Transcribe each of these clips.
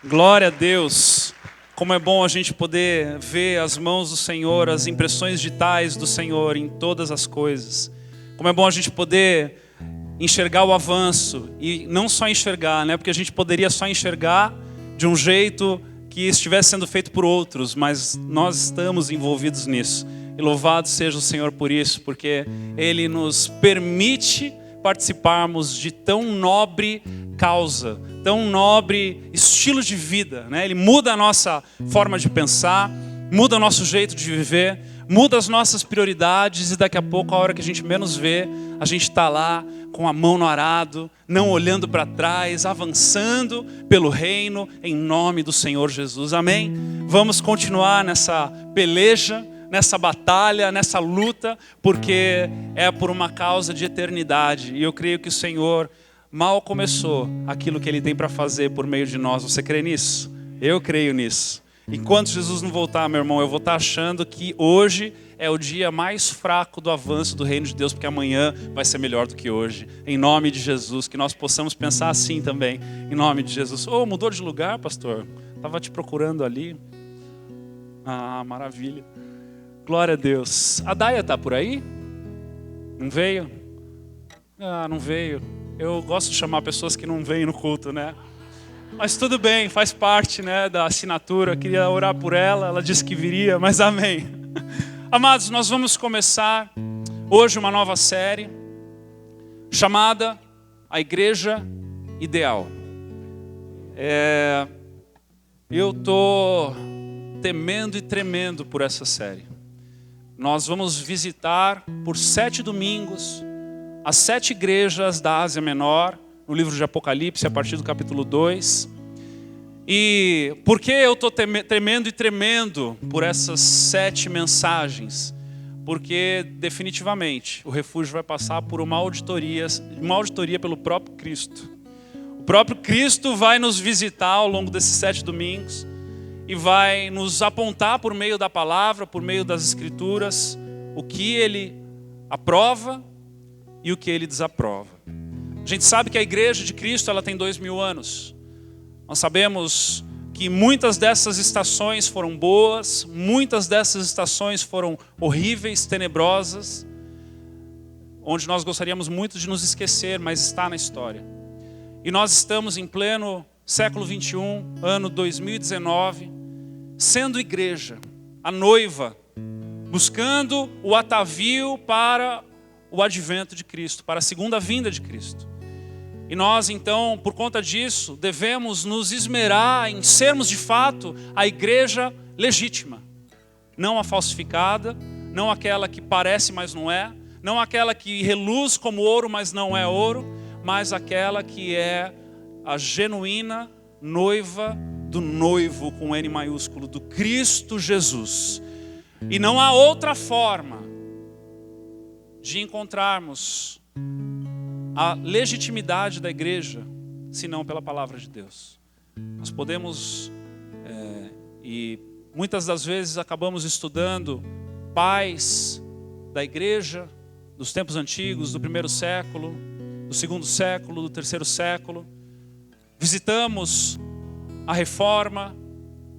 Glória a Deus. Como é bom a gente poder ver as mãos do Senhor, as impressões digitais do Senhor em todas as coisas. Como é bom a gente poder enxergar o avanço e não só enxergar, né? Porque a gente poderia só enxergar de um jeito que estivesse sendo feito por outros, mas nós estamos envolvidos nisso. E louvado seja o Senhor por isso, porque Ele nos permite participarmos de tão nobre causa, tão nobre estilo de vida, né? Ele muda a nossa forma de pensar, muda o nosso jeito de viver, muda as nossas prioridades e daqui a pouco, a hora que a gente menos vê, a gente está lá com a mão no arado, não olhando para trás, avançando pelo reino em nome do Senhor Jesus. Amém? Vamos continuar nessa peleja, nessa batalha, nessa luta, porque é por uma causa de eternidade. E eu creio que o Senhor mal começou aquilo que Ele tem para fazer por meio de nós. Você crê nisso? Eu creio nisso. Enquanto Jesus não voltar, meu irmão, eu vou estar achando que hoje é o dia mais fraco do avanço do reino de Deus, porque amanhã vai ser melhor do que hoje. Em nome de Jesus, que nós possamos pensar assim também. Em nome de Jesus. Oh, mudou de lugar, pastor? Estava te procurando ali. Ah, maravilha. Glória a Deus. A Daia está por aí? Não veio? Ah, não veio. Eu gosto de chamar pessoas que não vêm no culto, né? Mas tudo bem, faz parte, né, da assinatura. Queria orar por ela, ela disse que viria, mas amém. Amados, nós vamos começar hoje uma nova série chamada A Igreja Ideal. Eu estou temendo e tremendo por essa série. Nós vamos visitar por 7 domingos as 7 igrejas da Ásia Menor, no livro de Apocalipse, a partir do capítulo 2. E por que eu estou tremendo e tremendo por essas 7 mensagens? Porque definitivamente o refúgio vai passar por uma auditoria pelo próprio Cristo. O próprio Cristo vai nos visitar ao longo desses 7 domingos e vai nos apontar por meio da palavra, por meio das escrituras, o que Ele aprova e o que Ele desaprova. A gente sabe que a igreja de Cristo ela tem 2000 anos. Nós sabemos que muitas dessas estações foram boas, muitas dessas estações foram horríveis, tenebrosas, onde nós gostaríamos muito de nos esquecer, mas está na história. E nós estamos em pleno século 21, ano 2019, sendo igreja, a noiva, buscando o atavio para o advento de Cristo, para a segunda vinda de Cristo. E nós então, por conta disso, devemos nos esmerar em sermos de fato a igreja legítima. Não a falsificada, não aquela que parece, mas não é, não aquela que reluz como ouro, mas não é ouro, mas aquela que é a genuína noiva do noivo, com N maiúsculo, do Cristo Jesus. E não há outra forma de encontrarmos a legitimidade da igreja, senão pela palavra de Deus. Nós podemos, e muitas das vezes acabamos estudando pais da igreja, dos tempos antigos, do 1º século, do 2º século, do 3º século. Visitamos a reforma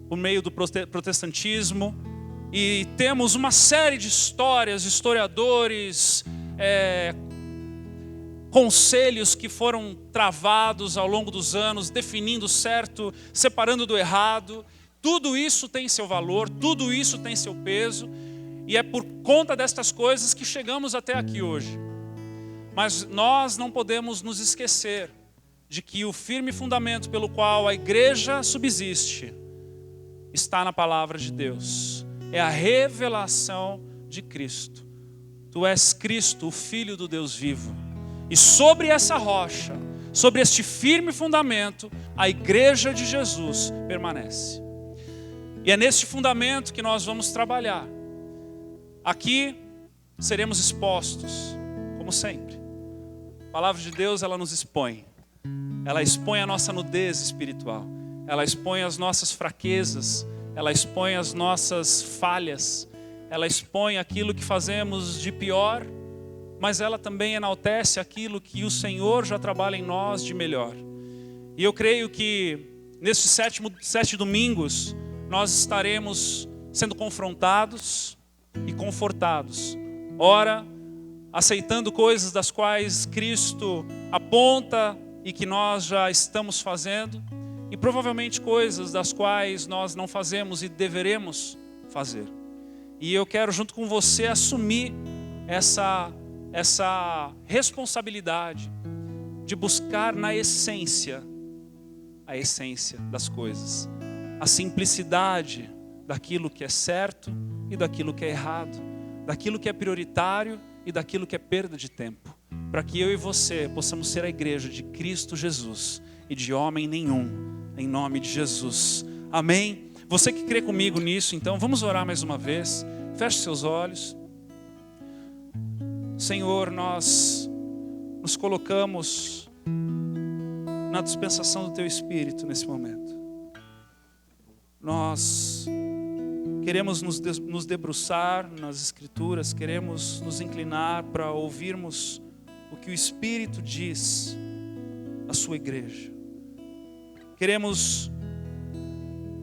por meio do protestantismo e temos uma série de histórias, historiadores, conselhos que foram travados ao longo dos anos, definindo o certo, separando do errado. Tudo isso tem seu valor, tudo isso tem seu peso, e é por conta destas coisas que chegamos até aqui hoje. Mas nós não podemos nos esquecer de que o firme fundamento pelo qual a igreja subsiste está na palavra de Deus. É a revelação de Cristo. Tu és Cristo, o Filho do Deus vivo. E sobre essa rocha, sobre este firme fundamento, a igreja de Jesus permanece. E é neste fundamento que nós vamos trabalhar. Aqui seremos expostos, como sempre. A palavra de Deus, ela nos expõe. Ela expõe a nossa nudez espiritual. Ela expõe as nossas fraquezas. Ela expõe as nossas falhas. Ela expõe aquilo que fazemos de pior, mas ela também enaltece aquilo que o Senhor já trabalha em nós de melhor. E eu creio que nestes 7 domingos, nós estaremos sendo confrontados e confortados. Ora, aceitando coisas das quais Cristo aponta e que nós já estamos fazendo, e provavelmente coisas das quais nós não fazemos e deveremos fazer. E eu quero, junto com você, assumir essa responsabilidade de buscar na essência, a essência das coisas, a simplicidade daquilo que é certo e daquilo que é errado, daquilo que é prioritário e daquilo que é perda de tempo, para que eu e você possamos ser a igreja de Cristo Jesus e de homem nenhum, em nome de Jesus. Amém? Você que crê comigo nisso, então vamos orar mais uma vez. Feche seus olhos. Senhor, nós nos colocamos na dispensação do Teu Espírito nesse momento. Nós queremos nos debruçar nas Escrituras, queremos nos inclinar para ouvirmos o que o Espírito diz à sua igreja. Queremos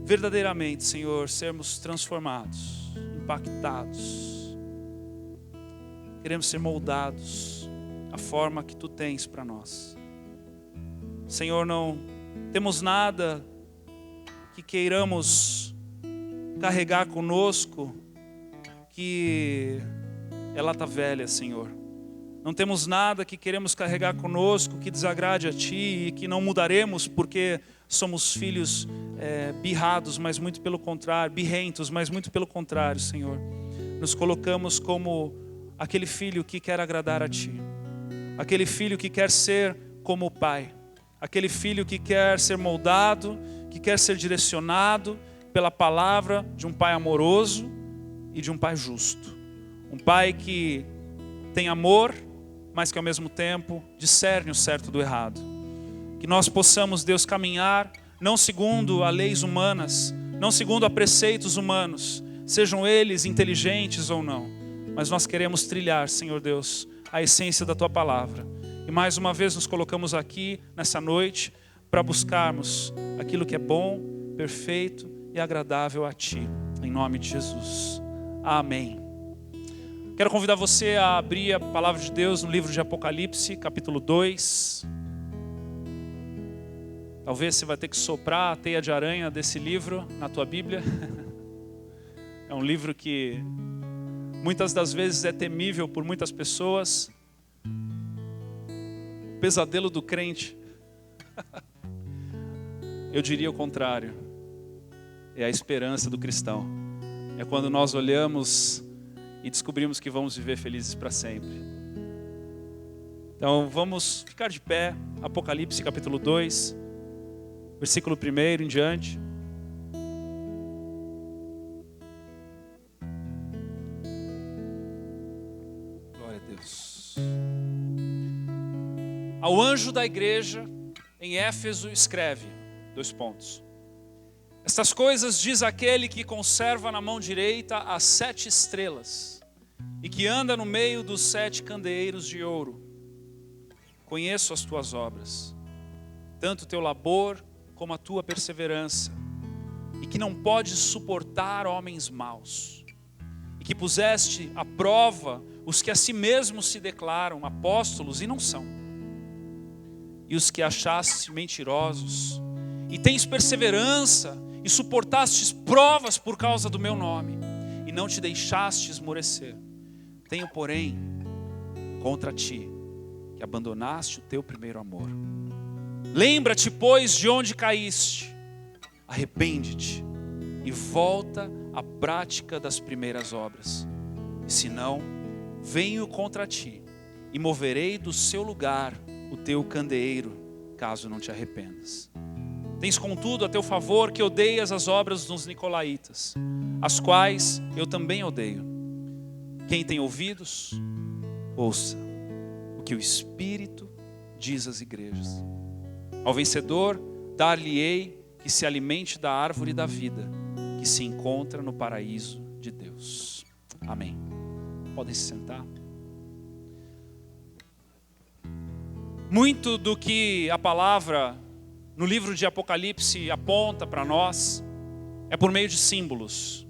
verdadeiramente, Senhor, sermos transformados, impactados. Queremos ser moldados à forma que Tu tens para nós. Senhor, não temos nada que queiramos carregar conosco que é lata velha, Senhor. Não temos nada que queremos carregar conosco que desagrade a Ti e que não mudaremos porque somos filhos birrados, mas muito pelo contrário, birrentos, mas muito pelo contrário, Senhor. Nos colocamos como aquele filho que quer agradar a Ti, aquele filho que quer ser como o Pai, aquele filho que quer ser moldado, que quer ser direcionado pela palavra de um Pai amoroso e de um Pai justo. Um Pai que tem amor, mas que ao mesmo tempo discerne o certo do errado. Que nós possamos, Deus, caminhar não segundo a leis humanas, não segundo a preceitos humanos, sejam eles inteligentes ou não, mas nós queremos trilhar, Senhor Deus, a essência da Tua palavra. E mais uma vez nos colocamos aqui nessa noite para buscarmos aquilo que é bom, perfeito e agradável a Ti, em nome de Jesus. Amém. Quero convidar você a abrir a palavra de Deus no livro de Apocalipse, capítulo 2. Talvez você vai ter que soprar a teia de aranha desse livro na tua Bíblia. É um livro que muitas das vezes é temível por muitas pessoas. O pesadelo do crente. Eu diria o contrário. É a esperança do cristão. É quando nós olhamos e descobrimos que vamos viver felizes para sempre. Então vamos ficar de pé. Apocalipse capítulo 2, versículo 1 em diante. Glória a Deus. Ao anjo da igreja em Éfeso escreve, : Estas coisas diz aquele que conserva na mão direita as 7 estrelas e que anda no meio dos 7 candeeiros de ouro. Conheço as tuas obras, tanto o teu labor como a tua perseverança, e que não podes suportar homens maus, e que puseste à prova os que a si mesmos se declaram apóstolos e não são, e os que achaste mentirosos, e tens perseverança, e suportastes provas por causa do meu nome, e não te deixaste esmorecer. Tenho, porém, contra ti, que abandonaste o teu primeiro amor. Lembra-te, pois, de onde caíste, arrepende-te, e volta à prática das primeiras obras. E se não, venho contra ti, e moverei do seu lugar o teu candeeiro, caso não te arrependas. Tens contudo a teu favor que odeias as obras dos nicolaítas, as quais eu também odeio. Quem tem ouvidos, ouça o que o Espírito diz às igrejas. Ao vencedor, dar-lhe-ei que se alimente da árvore da vida, que se encontra no paraíso de Deus. Amém. Podem se sentar. Muito do que a palavra no livro de Apocalipse aponta para nós é por meio de símbolos.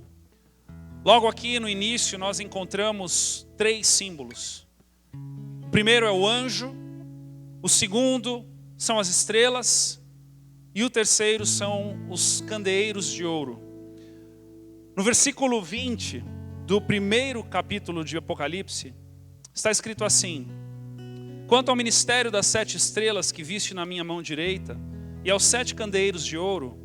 Logo aqui no início nós encontramos 3 símbolos. O primeiro é o anjo, o segundo são as estrelas e o terceiro são os candeeiros de ouro. No versículo 20 do primeiro capítulo de Apocalipse está escrito assim: quanto ao ministério das 7 estrelas que viste na minha mão direita e aos 7 candeeiros de ouro,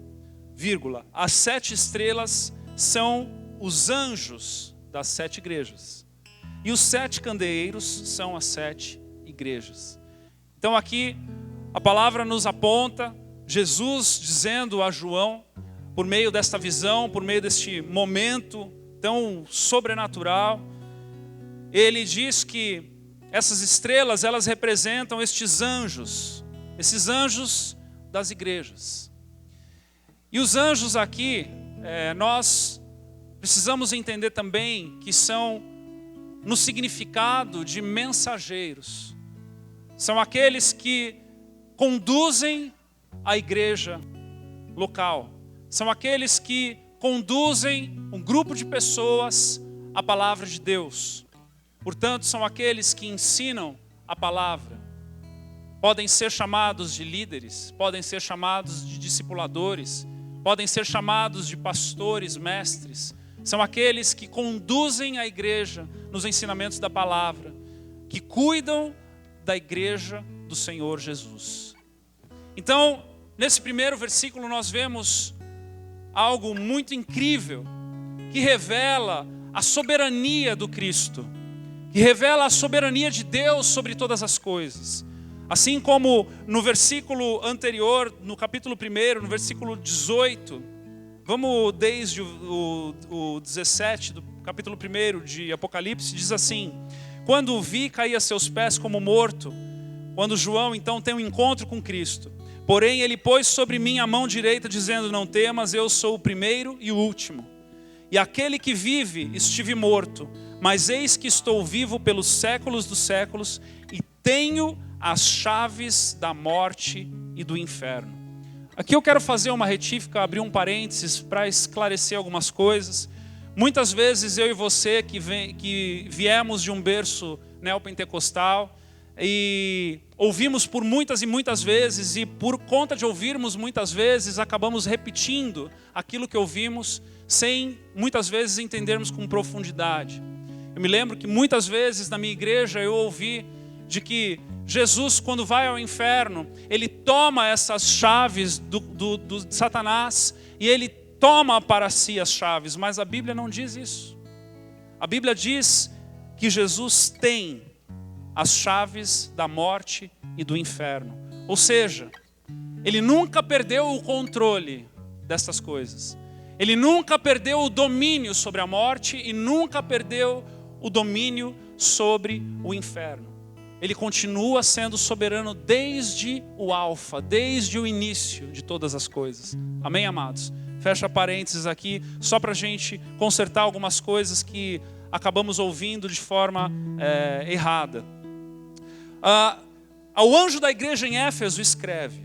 vírgula, as 7 estrelas são os anjos das 7 igrejas. E os 7 candeeiros são as 7 igrejas. Então aqui a palavra nos aponta, Jesus dizendo a João, por meio desta visão, por meio deste momento tão sobrenatural, ele diz que essas estrelas, elas representam esses anjos das igrejas. E os anjos aqui, nós precisamos entender também que são no significado de mensageiros. São aqueles que conduzem a igreja local. São aqueles que conduzem um grupo de pessoas à palavra de Deus. Portanto, são aqueles que ensinam a palavra. Podem ser chamados de líderes, podem ser chamados de discipuladores, podem ser chamados de pastores, mestres. São aqueles que conduzem a igreja nos ensinamentos da palavra, que cuidam da igreja do Senhor Jesus. Então, nesse primeiro versículo nós vemos algo muito incrível, que revela a soberania do Cristo, que revela a soberania de Deus sobre todas as coisas. Assim como no versículo anterior, no capítulo 1, no versículo 18, vamos desde o 17 do capítulo 1 de Apocalipse, diz assim: quando o vi, caí a seus pés como morto. Quando João então tem um encontro com Cristo. Porém ele pôs sobre mim a mão direita, dizendo: não temas, eu sou o primeiro e o último. E aquele que vive, estive morto, mas eis que estou vivo pelos séculos dos séculos, e tenho as chaves da morte e do inferno. Aqui eu quero fazer uma retífica, abrir um parênteses para esclarecer algumas coisas. Muitas vezes eu e você que viemos de um berço neopentecostal e ouvimos por muitas e muitas vezes, e por conta de ouvirmos muitas vezes, acabamos repetindo aquilo que ouvimos sem muitas vezes entendermos com profundidade. Eu me lembro que muitas vezes na minha igreja eu ouvi de que Jesus, quando vai ao inferno, ele toma essas chaves do Satanás e ele toma para si as chaves, mas a Bíblia não diz isso. A Bíblia diz que Jesus tem as chaves da morte e do inferno. Ou seja, ele nunca perdeu o controle dessas coisas. Ele nunca perdeu o domínio sobre a morte e nunca perdeu o domínio sobre o inferno. Ele continua sendo soberano desde o alfa, desde o início de todas as coisas. Amém, amados? Fecha parênteses aqui, só para a gente consertar algumas coisas que acabamos ouvindo de forma errada. Ao anjo da igreja em Éfeso escreve: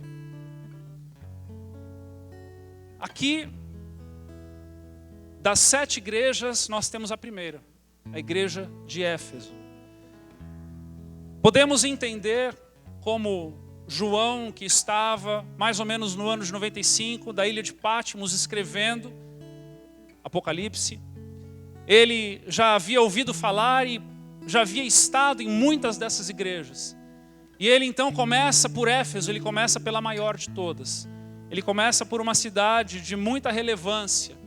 aqui, das 7 igrejas, nós temos a primeira, a igreja de Éfeso. Podemos entender como João, que estava mais ou menos no ano de 95, da ilha de Patmos, escrevendo Apocalipse, ele já havia ouvido falar e já havia estado em muitas dessas igrejas. E ele então começa por Éfeso, ele começa pela maior de todas. Ele começa por uma cidade de muita relevância.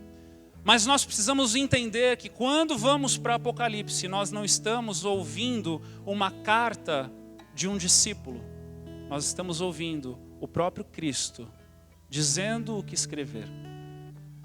Mas nós precisamos entender que quando vamos para Apocalipse, nós não estamos ouvindo uma carta de um discípulo. Nós estamos ouvindo o próprio Cristo dizendo o que escrever.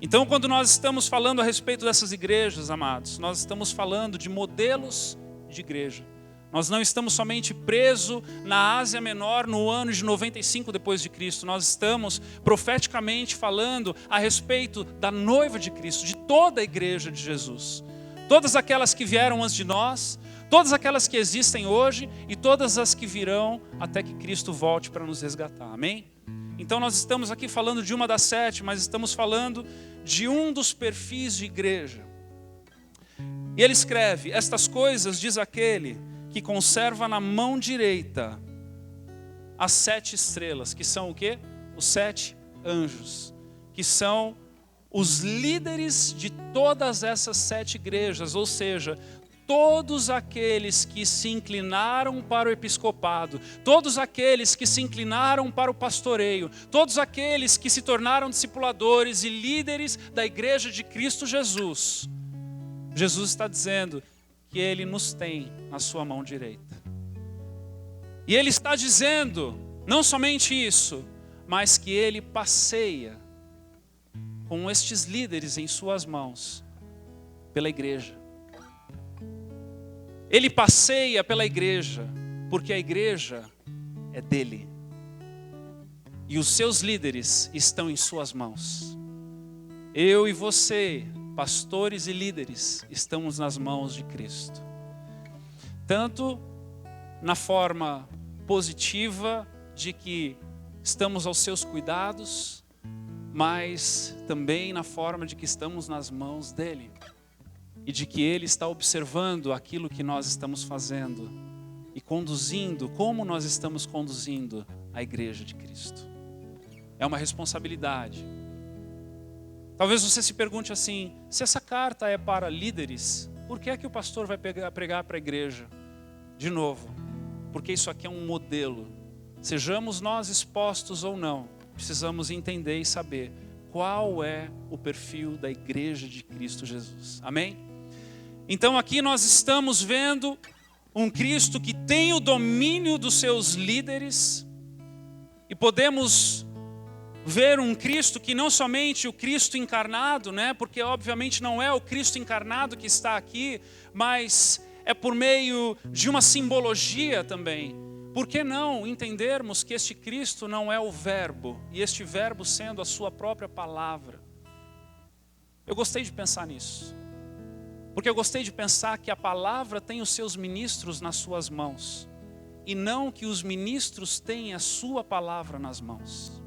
Então, quando nós estamos falando a respeito dessas igrejas, amados, nós estamos falando de modelos de igreja. Nós não estamos somente presos na Ásia Menor no ano de 95 depois de Cristo. Nós estamos profeticamente falando a respeito da noiva de Cristo, de toda a igreja de Jesus. Todas aquelas que vieram antes de nós, todas aquelas que existem hoje e todas as que virão até que Cristo volte para nos resgatar. Amém? Então nós estamos aqui falando de uma das 7, mas estamos falando de um dos perfis de igreja. E ele escreve: estas coisas diz aquele que conserva na mão direita as 7 estrelas, que são o quê? Os 7 anjos, que são os líderes de todas essas 7 igrejas, ou seja, todos aqueles que se inclinaram para o episcopado, todos aqueles que se inclinaram para o pastoreio, todos aqueles que se tornaram discipuladores e líderes da igreja de Cristo Jesus. Jesus está dizendo que Ele nos tem na sua mão direita. E Ele está dizendo, não somente isso, mas que Ele passeia com estes líderes em suas mãos pela igreja. Ele passeia pela igreja, porque a igreja é dele. E os seus líderes estão em suas mãos. Eu e você, pastores e líderes, estamos nas mãos de Cristo. Tanto na forma positiva de que estamos aos seus cuidados, mas também na forma de que estamos nas mãos dele. E de que Ele está observando aquilo que nós estamos fazendo e conduzindo, como nós estamos conduzindo a igreja de Cristo. É uma responsabilidade. Talvez você se pergunte assim: se essa carta é para líderes, por que é que o pastor vai pregar para a igreja? De novo, porque isso aqui é um modelo. Sejamos nós expostos ou não, precisamos entender e saber qual é o perfil da igreja de Cristo Jesus. Amém? Então aqui nós estamos vendo um Cristo que tem o domínio dos seus líderes, e podemos ver um Cristo que não somente o Cristo encarnado, né? Porque obviamente não é o Cristo encarnado que está aqui, mas é por meio de uma simbologia também. Por que não entendermos que este Cristo não é o verbo, e este verbo sendo a sua própria palavra? Eu gostei de pensar nisso. Porque eu gostei de pensar que a palavra tem os seus ministros nas suas mãos, e não que os ministros têm a sua palavra nas mãos.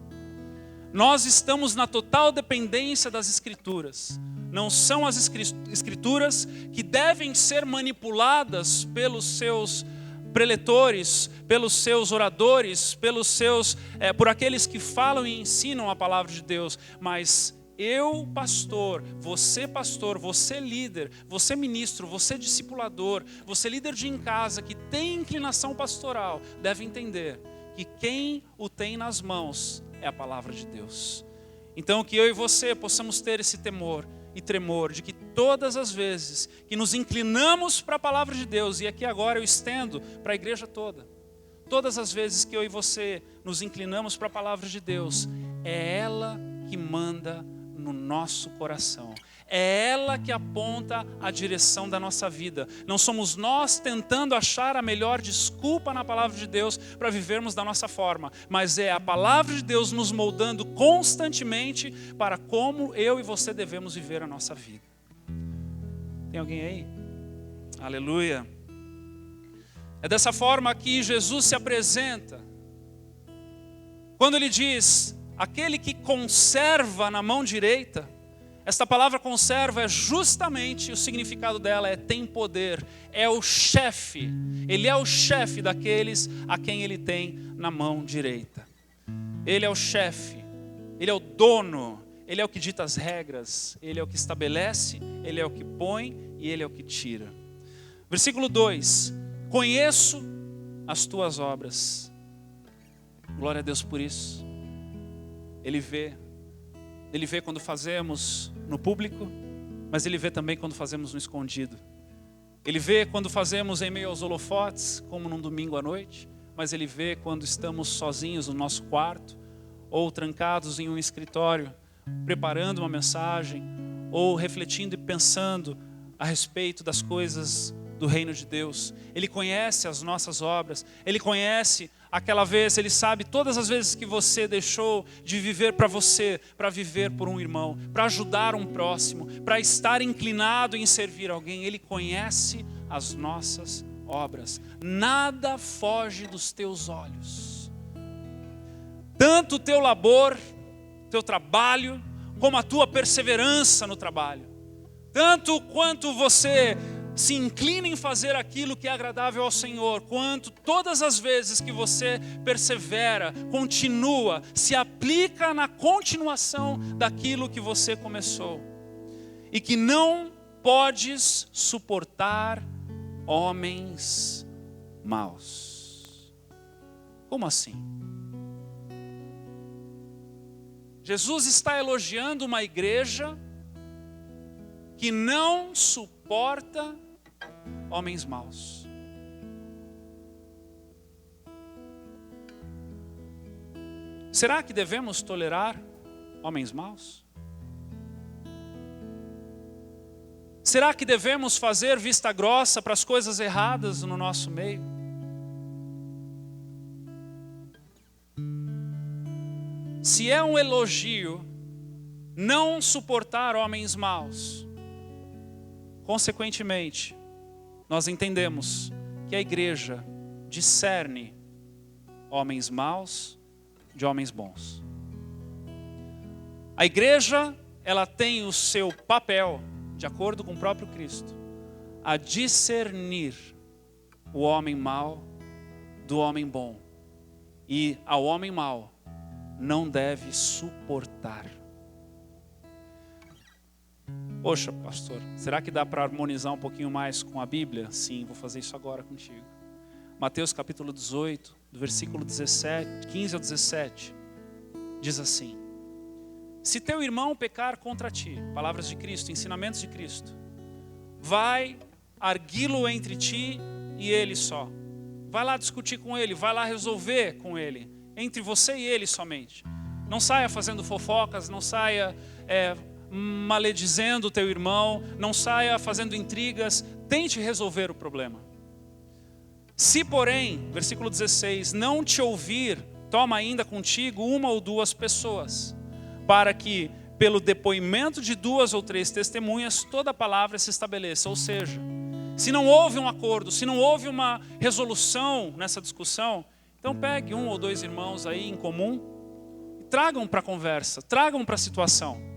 Nós estamos na total dependência das Escrituras. Não são as Escrituras que devem ser manipuladas pelos seus preletores, pelos seus oradores, por aqueles que falam e ensinam a palavra de Deus, mas eu, pastor, você líder, você ministro, você discipulador, você líder de em casa que tem inclinação pastoral, deve entender que quem o tem nas mãos é a palavra de Deus. Então que eu e você possamos ter esse temor e tremor de que todas as vezes que nos inclinamos para a palavra de Deus, e aqui agora eu estendo para a igreja toda, todas as vezes que eu e você nos inclinamos para a palavra de Deus, é ela que manda no nosso coração. É ela que aponta a direção da nossa vida. Não somos nós tentando achar a melhor desculpa na palavra de Deus para vivermos da nossa forma, mas é a palavra de Deus nos moldando constantemente para como eu e você devemos viver a nossa vida. Tem alguém aí? Aleluia. É dessa forma que Jesus se apresenta. Quando ele diz: aquele que conserva na mão direita, esta palavra conserva é justamente, o significado dela é tem poder, é o chefe. Ele é o chefe daqueles a quem ele tem na mão direita. Ele é o chefe, ele é o dono, ele é o que dita as regras, ele é o que estabelece, ele é o que põe e ele é o que tira. Versículo 2: conheço as tuas obras. Glória a Deus por isso. Ele vê quando fazemos no público, mas Ele vê também quando fazemos no escondido. Ele vê quando fazemos em meio aos holofotes, como num domingo à noite, mas Ele vê quando estamos sozinhos no nosso quarto, ou trancados em um escritório, preparando uma mensagem, ou refletindo e pensando a respeito das coisas do reino de Deus. Ele conhece as nossas obras, Ele conhece aquela vez, Ele sabe todas as vezes que você deixou de viver para você, para viver por um irmão, para ajudar um próximo, para estar inclinado em servir alguém. Ele conhece as nossas obras. Nada foge dos teus olhos. tanto o teu labor, teu trabalho, como a tua perseverança no trabalho. Tanto quanto você se inclina em fazer aquilo que é agradável ao Senhor, quanto todas as vezes que você persevera, continua, se aplica na continuação daquilo que você começou. E que não podes suportar homens maus. Como assim? Jesus está elogiando uma igreja que não suporta homens maus. Será que devemos tolerar homens maus? Será que devemos fazer vista grossa para as coisas erradas no nosso meio? Se é um elogio não suportar homens maus, consequentemente, nós entendemos que a igreja discerne homens maus de homens bons. A igreja, ela tem o seu papel, de acordo com o próprio Cristo, a discernir o homem mau do homem bom. E ao homem mau não deve suportar. Poxa, pastor, será que dá para harmonizar um pouquinho mais com a Bíblia? Sim, vou fazer isso agora contigo. Mateus capítulo 18, do versículo 15 ao 17, diz assim: se teu irmão pecar contra ti, palavras de Cristo, ensinamentos de Cristo, vai arguí-lo entre ti e ele só. Vai lá discutir com ele, vai lá resolver com ele, entre você e ele somente. Não saia fazendo fofocas, não saia maledizendo o teu irmão, não saia fazendo intrigas, tente resolver o problema. Se porém, versículo 16, não te ouvir, toma ainda contigo uma ou duas pessoas, para que pelo depoimento de 2 ou 3 testemunhas toda a palavra se estabeleça. Ou seja, se não houve um acordo, se não houve uma resolução nessa discussão, então pegue 1 ou 2 irmãos aí em comum e tragam para a conversa, tragam para a situação.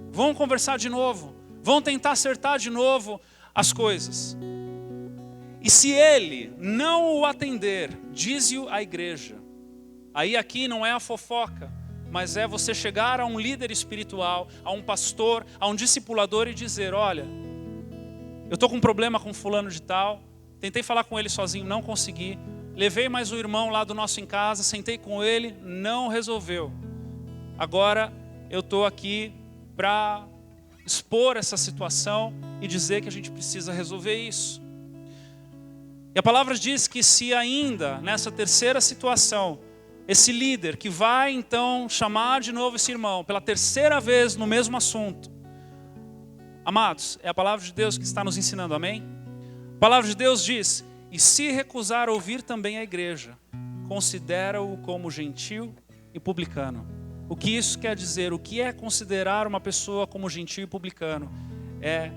Vão conversar de novo, vão tentar acertar de novo as coisas. E se ele não o atender, dize-o à igreja. Aí aqui não é a fofoca, mas é você chegar a um líder espiritual, a um pastor, a um discipulador e dizer: olha, eu estou com um problema com fulano de tal, tentei falar com ele sozinho, não consegui. Levei mais um irmão lá do nosso em casa, sentei com ele, não resolveu. Agora eu estou aqui para expor essa situação e dizer que a gente precisa resolver isso. E a palavra diz que se ainda nessa terceira situação, esse líder que vai então chamar de novo esse irmão pela terceira vez no mesmo assunto, amados, é a palavra de Deus que está nos ensinando, amém? A palavra de Deus diz: e se recusar ouvir também a igreja, considera-o como gentil e publicano. O que isso quer dizer? O que é considerar uma pessoa como gentil e publicano? É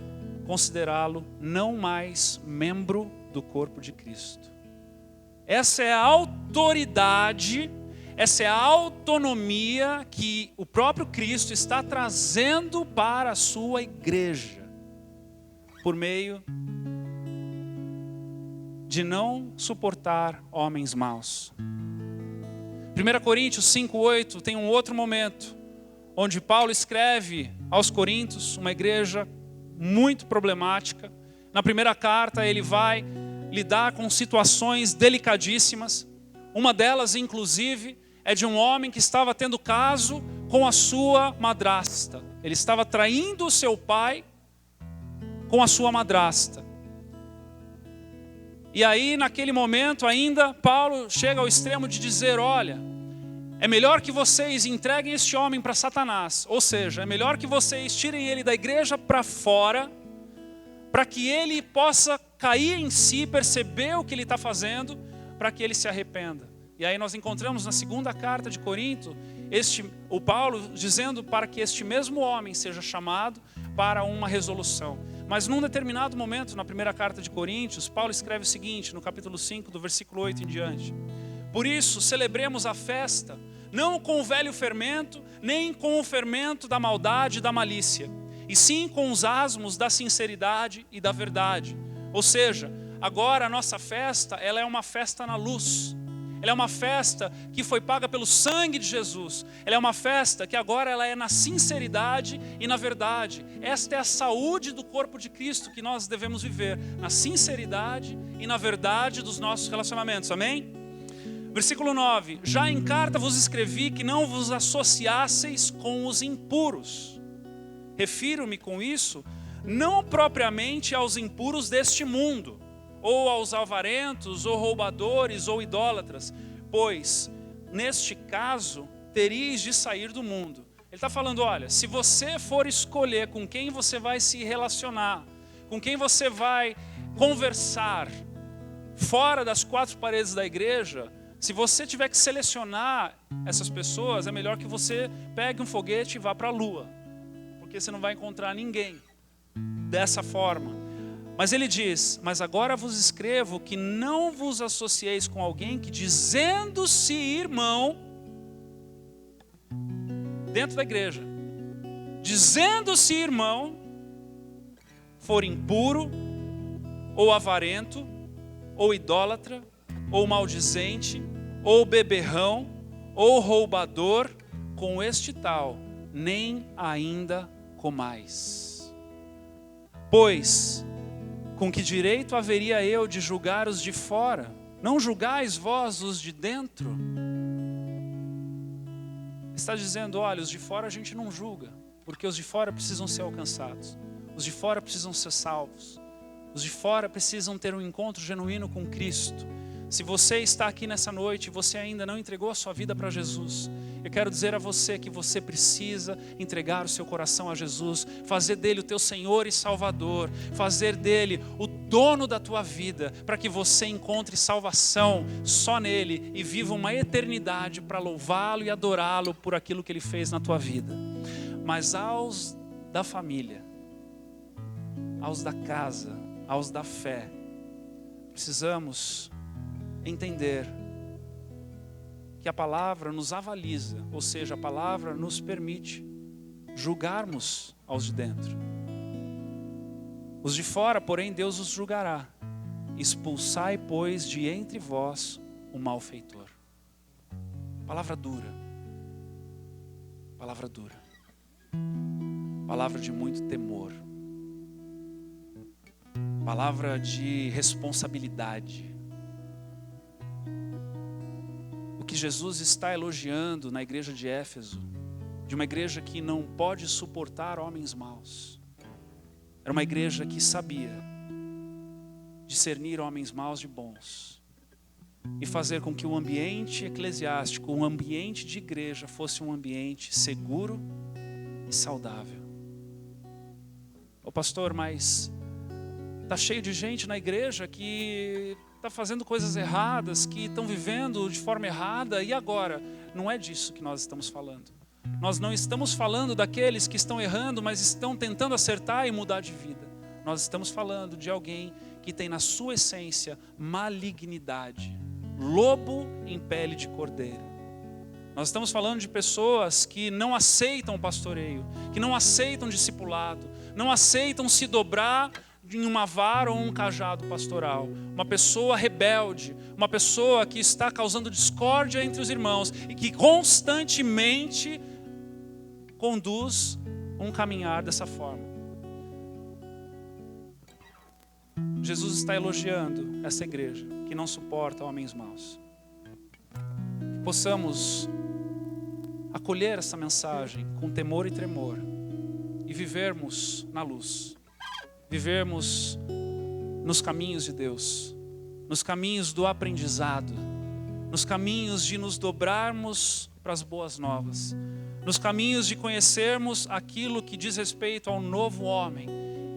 considerá-lo não mais membro do corpo de Cristo. Essa é a autoridade, essa é a autonomia que o próprio Cristo está trazendo para a sua igreja, por meio de não suportar homens maus. 1 Coríntios 5:8 tem um outro momento, onde Paulo escreve aos Coríntios, uma igreja muito problemática. Na primeira carta ele vai lidar com situações delicadíssimas. Uma delas, inclusive, é de um homem que estava tendo caso com a sua madrasta. Ele estava traindo o seu pai com a sua madrasta. E aí, naquele momento ainda, Paulo chega ao extremo de dizer: olha, é melhor que vocês entreguem este homem para Satanás. Ou seja, é melhor que vocês tirem ele da igreja para fora, para que ele possa cair em si, perceber o que ele está fazendo, para que ele se arrependa. E aí nós encontramos na segunda carta de Corinto, o Paulo dizendo para que este mesmo homem seja chamado para uma resolução. Mas num determinado momento, na primeira carta de Coríntios, Paulo escreve o seguinte, no capítulo 5, do versículo 8 em diante: por isso, celebremos a festa, não com o velho fermento, nem com o fermento da maldade e da malícia, e sim com os asmos da sinceridade e da verdade. Ou seja, agora a nossa festa, ela é uma festa na luz. Ela é uma festa que foi paga pelo sangue de Jesus. Ela é uma festa que agora ela é na sinceridade e na verdade. Esta é a saúde do corpo de Cristo que nós devemos viver, na sinceridade e na verdade dos nossos relacionamentos. Amém? Versículo 9. Já em carta vos escrevi que não vos associasseis com os impuros. Refiro-me com isso não propriamente aos impuros deste mundo, ou aos avarentos, ou roubadores, ou idólatras, pois, neste caso, teríeis de sair do mundo. Ele está falando, olha, se você for escolher com quem você vai se relacionar, com quem você vai conversar, fora das quatro paredes da igreja, se você tiver que selecionar essas pessoas, é melhor que você pegue um foguete e vá para a lua, porque você não vai encontrar ninguém dessa forma. Mas ele diz, mas agora vos escrevo que não vos associeis com alguém que, dizendo-se irmão, dentro da igreja, dizendo-se irmão, for impuro, ou avarento, ou idólatra, ou maldizente, ou beberrão, ou roubador, com este tal, nem ainda comais. Pois, com que direito haveria eu de julgar os de fora? Não julgais vós os de dentro? Está dizendo, olha, os de fora a gente não julga, porque os de fora precisam ser alcançados. Os de fora precisam ser salvos. Os de fora precisam ter um encontro genuíno com Cristo. Se você está aqui nessa noite e você ainda não entregou a sua vida para Jesus, eu quero dizer a você que você precisa entregar o seu coração a Jesus, fazer dele o teu Senhor e Salvador, fazer dele o dono da tua vida, para que você encontre salvação só nele e viva uma eternidade para louvá-lo e adorá-lo por aquilo que ele fez na tua vida. Mas aos da família, aos da casa, aos da fé, precisamos entender que a palavra nos avaliza, ou seja, a palavra nos permite julgarmos aos de dentro. Os de fora, porém, Deus os julgará. Expulsai, pois, de entre vós o malfeitor. Palavra dura. Palavra dura. Palavra de muito temor. Palavra de responsabilidade. O que Jesus está elogiando na igreja de Éfeso, de uma igreja que não pode suportar homens maus, era uma igreja que sabia discernir homens maus de bons e fazer com que o ambiente eclesiástico, o ambiente de igreja fosse um ambiente seguro e saudável. Ô pastor, mas está cheio de gente na igreja que está fazendo coisas erradas, que estão vivendo de forma errada, e agora? Não é disso que nós estamos falando. Nós não estamos falando daqueles que estão errando, mas estão tentando acertar e mudar de vida. Nós estamos falando de alguém que tem na sua essência malignidade, lobo em pele de cordeiro. Nós estamos falando de pessoas que não aceitam o pastoreio, que não aceitam discipulado, não aceitam se dobrar em uma vara ou um cajado pastoral. Uma pessoa rebelde, uma pessoa que está causando discórdia entre os irmãos e que constantemente conduz um caminhar dessa forma. Jesus está elogiando essa igreja que não suporta homens maus. Que possamos acolher essa mensagem com temor e tremor e vivermos na luz. Vivermos nos caminhos de Deus, nos caminhos do aprendizado, nos caminhos de nos dobrarmos para as boas novas, nos caminhos de conhecermos aquilo que diz respeito ao novo homem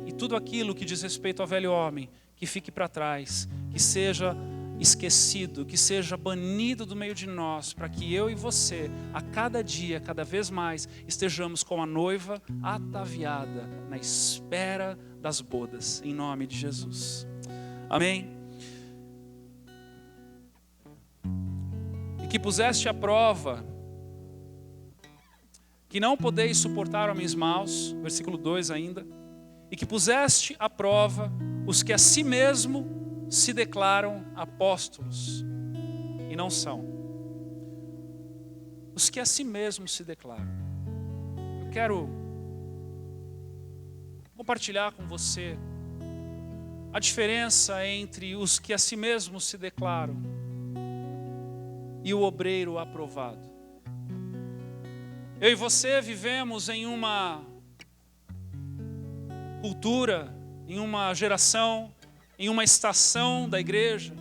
e tudo aquilo que diz respeito ao velho homem, que fique para trás, que seja esquecido, que seja banido do meio de nós, para que eu e você, a cada dia, cada vez mais, estejamos com a noiva ataviada, na espera das bodas, em nome de Jesus. Amém? E que puseste à prova que não podeis suportar homens maus, versículo 2 ainda, e que puseste à prova os que a si mesmo se declaram apóstolos, e não são. Os que a si mesmo se declaram. Eu quero compartilhar com você a diferença entre os que a si mesmo se declaram e o obreiro aprovado. Eu e você vivemos em uma cultura, em uma geração, em uma estação da igreja,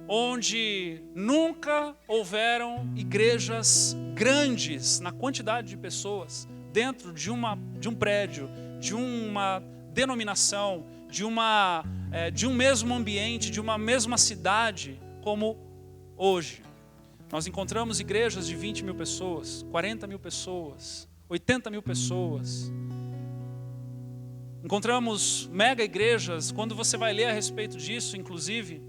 onde nunca houveram igrejas grandes na quantidade de pessoas dentro de um prédio, de uma denominação, de um mesmo ambiente, de uma mesma cidade, como hoje. Nós encontramos igrejas de 20 mil pessoas, 40 mil pessoas, 80 mil pessoas. Encontramos mega igrejas. Quando você vai ler a respeito disso, inclusive,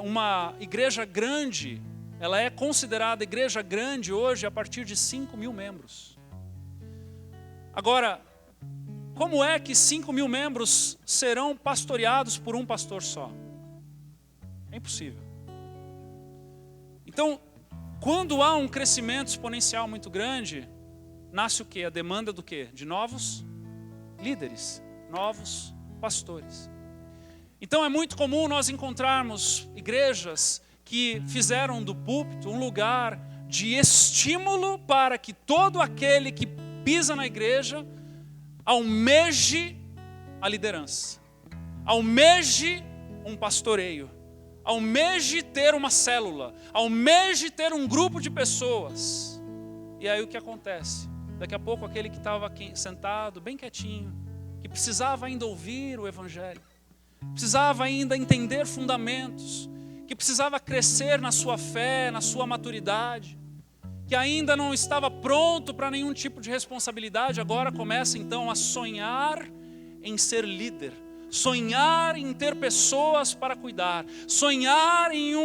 uma igreja grande, ela é considerada igreja grande hoje a partir de 5 mil membros. Agora, como é que 5 mil membros serão pastoreados por um pastor só? É impossível. Então, quando há um crescimento exponencial muito grande, nasce o quê? A demanda do quê? De novos líderes, novos pastores. Então é muito comum nós encontrarmos igrejas que fizeram do púlpito um lugar de estímulo para que todo aquele que pisa na igreja almeje a liderança, almeje um pastoreio, almeje ter uma célula, almeje ter um grupo de pessoas. E aí o que acontece? Daqui a pouco aquele que estava aqui sentado, bem quietinho, que precisava ainda ouvir o evangelho, precisava ainda entender fundamentos, que precisava crescer na sua fé, na sua maturidade, que ainda não estava pronto para nenhum tipo de responsabilidade, agora começa então a sonhar em ser líder, sonhar em ter pessoas para cuidar, sonhar em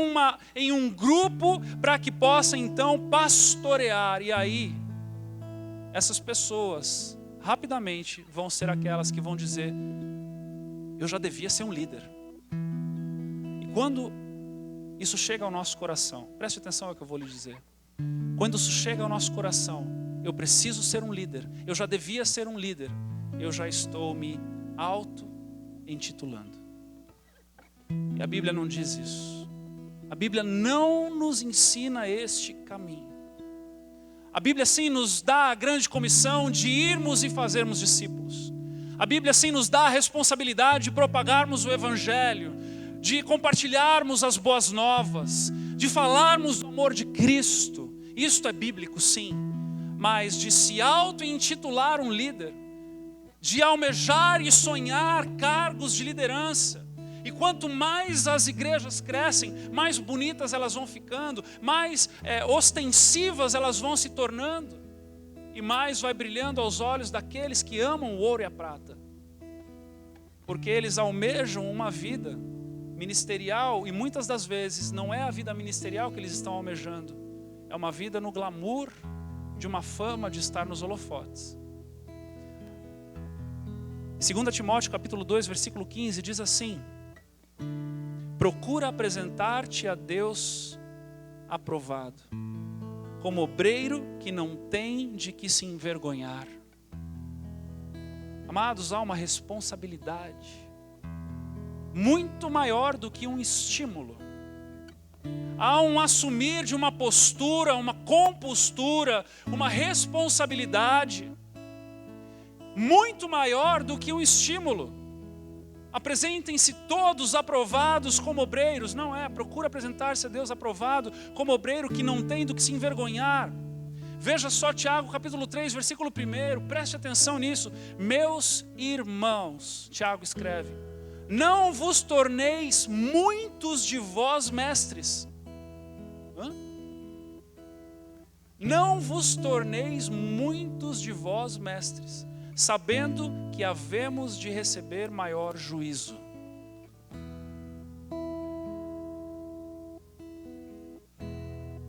um grupo para que possa então pastorear. E aí, essas pessoas rapidamente vão ser aquelas que vão dizer: eu já devia ser um líder. E quando isso chega ao nosso coração, preste atenção ao que eu vou lhe dizer. Quando isso chega ao nosso coração, eu preciso ser um líder, eu já devia ser um líder, eu já estou me auto-intitulando. E a Bíblia não diz isso. A Bíblia não nos ensina este caminho. A Bíblia sim nos dá a grande comissão de irmos e fazermos discípulos. A Bíblia sim nos dá a responsabilidade de propagarmos o Evangelho, de compartilharmos as boas novas, de falarmos do amor de Cristo. Isto é bíblico sim, mas de se auto-intitular um líder, de almejar e sonhar cargos de liderança. E quanto mais as igrejas crescem, mais bonitas elas vão ficando, mais ostensivas elas vão se tornando, e mais vai brilhando aos olhos daqueles que amam o ouro e a prata, porque eles almejam uma vida ministerial, e muitas das vezes não é a vida ministerial que eles estão almejando, é uma vida no glamour de uma fama de estar nos holofotes. 2 Timóteo capítulo 2, versículo 15 diz assim: procura apresentar-te a Deus aprovado, como obreiro que não tem de que se envergonhar. Amados, há uma responsabilidade muito maior do que um estímulo. Há um assumir de uma postura, uma compostura, uma responsabilidade muito maior do que um estímulo. Apresentem-se todos aprovados como obreiros. Não é, procura apresentar-se a Deus aprovado como obreiro que não tem do que se envergonhar. Veja só Tiago capítulo 3, versículo 1, preste atenção nisso. Meus irmãos, Tiago escreve, não vos torneis muitos de vós mestres. Não vos torneis muitos de vós mestres, sabendo que havemos de receber maior juízo.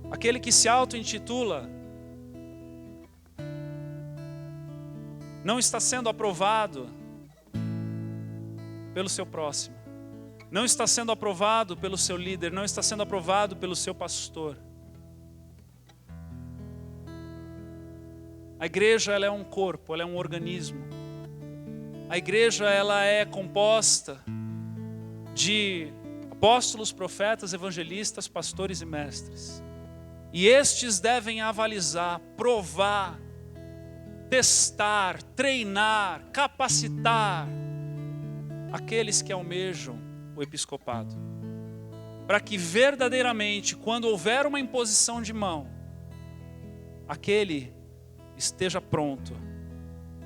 Aquele que se auto-intitula não está sendo aprovado pelo seu próximo, não está sendo aprovado pelo seu líder, não está sendo aprovado pelo seu pastor. A igreja, ela é um corpo, ela é um organismo. A igreja, ela é composta de apóstolos, profetas, evangelistas, pastores e mestres. E estes devem avalizar, provar, testar, treinar, capacitar aqueles que almejam o episcopado, para que verdadeiramente, quando houver uma imposição de mão, aquele esteja pronto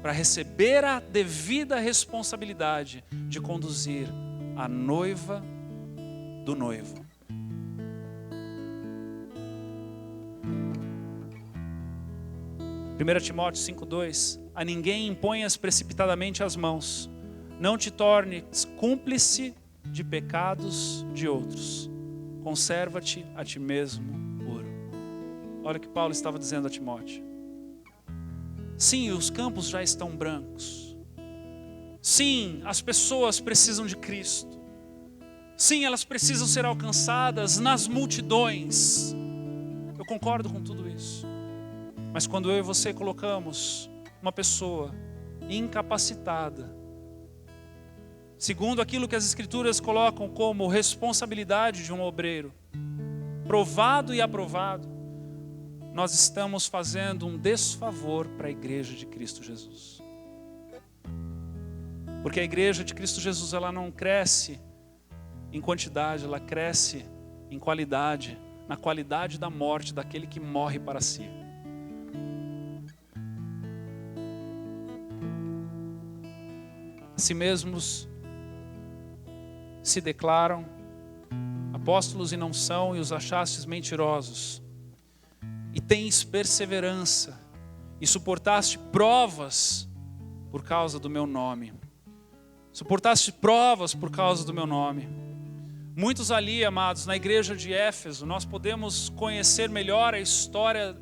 para receber a devida responsabilidade de conduzir a noiva do noivo. Primeira Timóteo 5:2: a ninguém imponhas precipitadamente as mãos, não te tornes cúmplice de pecados de outros, conserva-te a ti mesmo puro. Olha o que Paulo estava dizendo a Timóteo. Sim, os campos já estão brancos. Sim, as pessoas precisam de Cristo. Sim, elas precisam ser alcançadas nas multidões. Eu concordo com tudo isso. Mas quando eu e você colocamos uma pessoa incapacitada, segundo aquilo que as Escrituras colocam como responsabilidade de um obreiro, provado e aprovado, nós estamos fazendo um desfavor para a igreja de Cristo Jesus. Porque a igreja de Cristo Jesus, ela não cresce em quantidade, ela cresce em qualidade, na qualidade da morte daquele que morre para si. A si mesmos se declaram apóstolos e não são, e os achastes mentirosos. E tens perseverança, e suportaste provas por causa do meu nome. Suportaste provas por causa do meu nome. Muitos ali, amados, na igreja de Éfeso, nós podemos conhecer melhor a história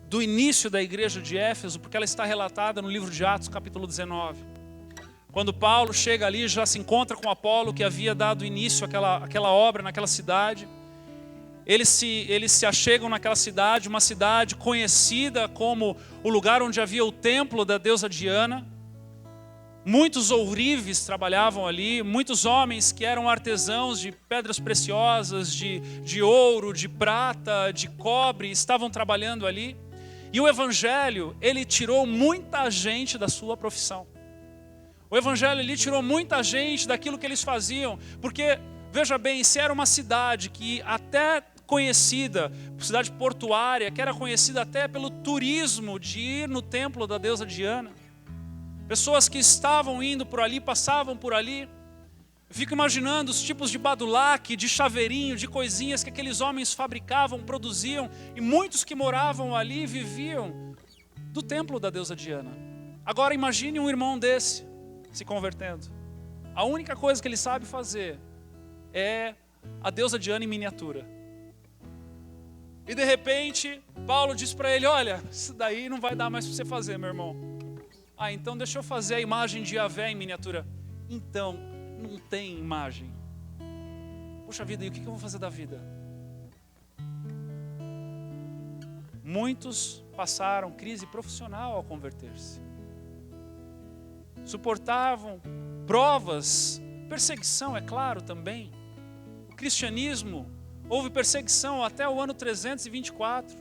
do início da igreja de Éfeso, porque ela está relatada no livro de Atos, capítulo 19. Quando Paulo chega ali, já se encontra com Apolo, que havia dado início àquela obra naquela cidade. Eles se achegam naquela cidade, uma cidade conhecida como o lugar onde havia o templo da deusa Diana. Muitos ourives trabalhavam ali, muitos homens que eram artesãos de pedras preciosas, de ouro, de prata, de cobre, estavam trabalhando ali. E o evangelho, ele tirou muita gente da sua profissão. O evangelho, ele tirou muita gente daquilo que eles faziam, porque, veja bem, se era uma cidade que até conhecida, cidade portuária, que era conhecida até pelo turismo de ir no templo da deusa Diana. Pessoas que estavam indo por ali, passavam por ali. Eu fico imaginando os tipos de badulaque, de chaveirinho, de coisinhas que aqueles homens fabricavam, produziam, e muitos que moravam ali viviam do templo da deusa Diana. Agora imagine um irmão desse se convertendo. A única coisa que ele sabe fazer é a deusa Diana em miniatura. E de repente, Paulo diz para ele: olha, isso daí não vai dar mais para você fazer, meu irmão. Ah, então deixa eu fazer a imagem de Yahvé em miniatura. Então, não tem imagem. Poxa vida, e o que eu vou fazer da vida? Muitos passaram crise profissional ao converter-se. Suportavam provas, perseguição, é claro, também. O cristianismo, houve perseguição até o ano 324.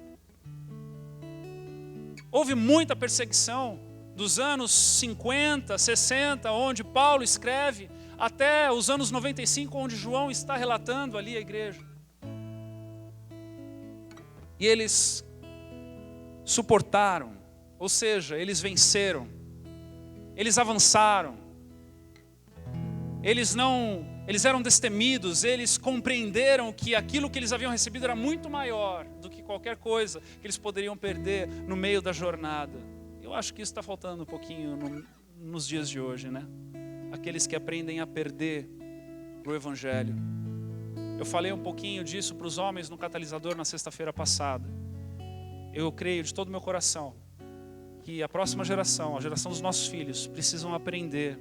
Houve muita perseguição dos anos 50, 60, onde Paulo escreve, até os anos 95, onde João está relatando ali a igreja. E eles suportaram, ou seja, eles venceram, eles avançaram, eles eram destemidos, eles compreenderam que aquilo que eles haviam recebido era muito maior do que qualquer coisa que eles poderiam perder no meio da jornada. Eu acho que isso está faltando um pouquinho nos dias de hoje, né? Aqueles que aprendem a perder para o Evangelho. Eu falei um pouquinho disso para os homens no catalisador na sexta-feira passada. Eu creio de todo o meu coração que a próxima geração, a geração dos nossos filhos, precisam aprender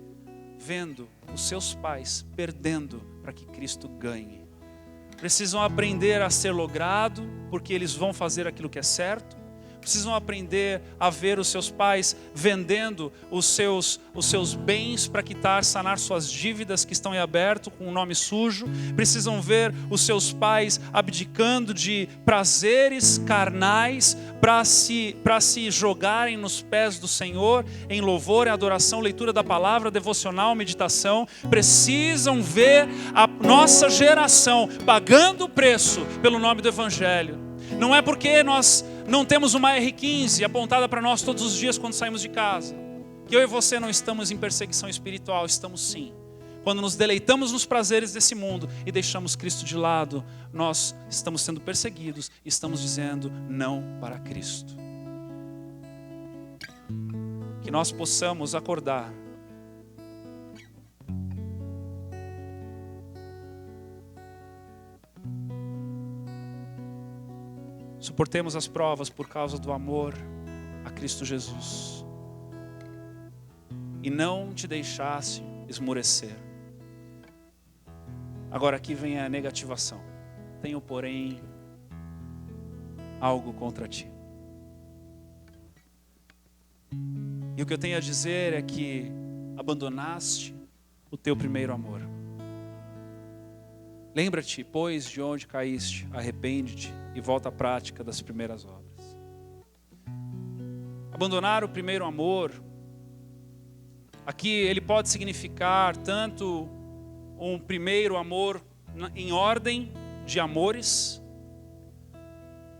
vendo os seus pais perdendo para que Cristo ganhe. Precisam aprender a ser logrado, porque eles vão fazer aquilo que é certo. Precisam aprender a ver os seus pais vendendo os seus bens para quitar, sanar suas dívidas que estão em aberto com um nome sujo. Precisam ver os seus pais abdicando de prazeres carnais para se jogarem nos pés do Senhor em louvor, em adoração, leitura da palavra, devocional, meditação. Precisam ver a nossa geração pagando o preço pelo nome do Evangelho. Não é porque nós não temos uma R15 apontada para nós todos os dias quando saímos de casa, que eu e você não estamos em perseguição espiritual. Estamos sim. Quando nos deleitamos nos prazeres desse mundo e deixamos Cristo de lado, nós estamos sendo perseguidos e estamos dizendo não para Cristo. Que nós possamos acordar suportemos as provas por causa do amor a Cristo Jesus. E não te deixasse esmorecer. Agora aqui vem a negativação. Tenho, porém, algo contra ti. E o que eu tenho a dizer é que abandonaste o teu primeiro amor. Lembra-te, pois, de onde caíste, arrepende-te e volta à prática das primeiras obras. Abandonar o primeiro amor, aqui ele pode significar tanto um primeiro amor em ordem de amores,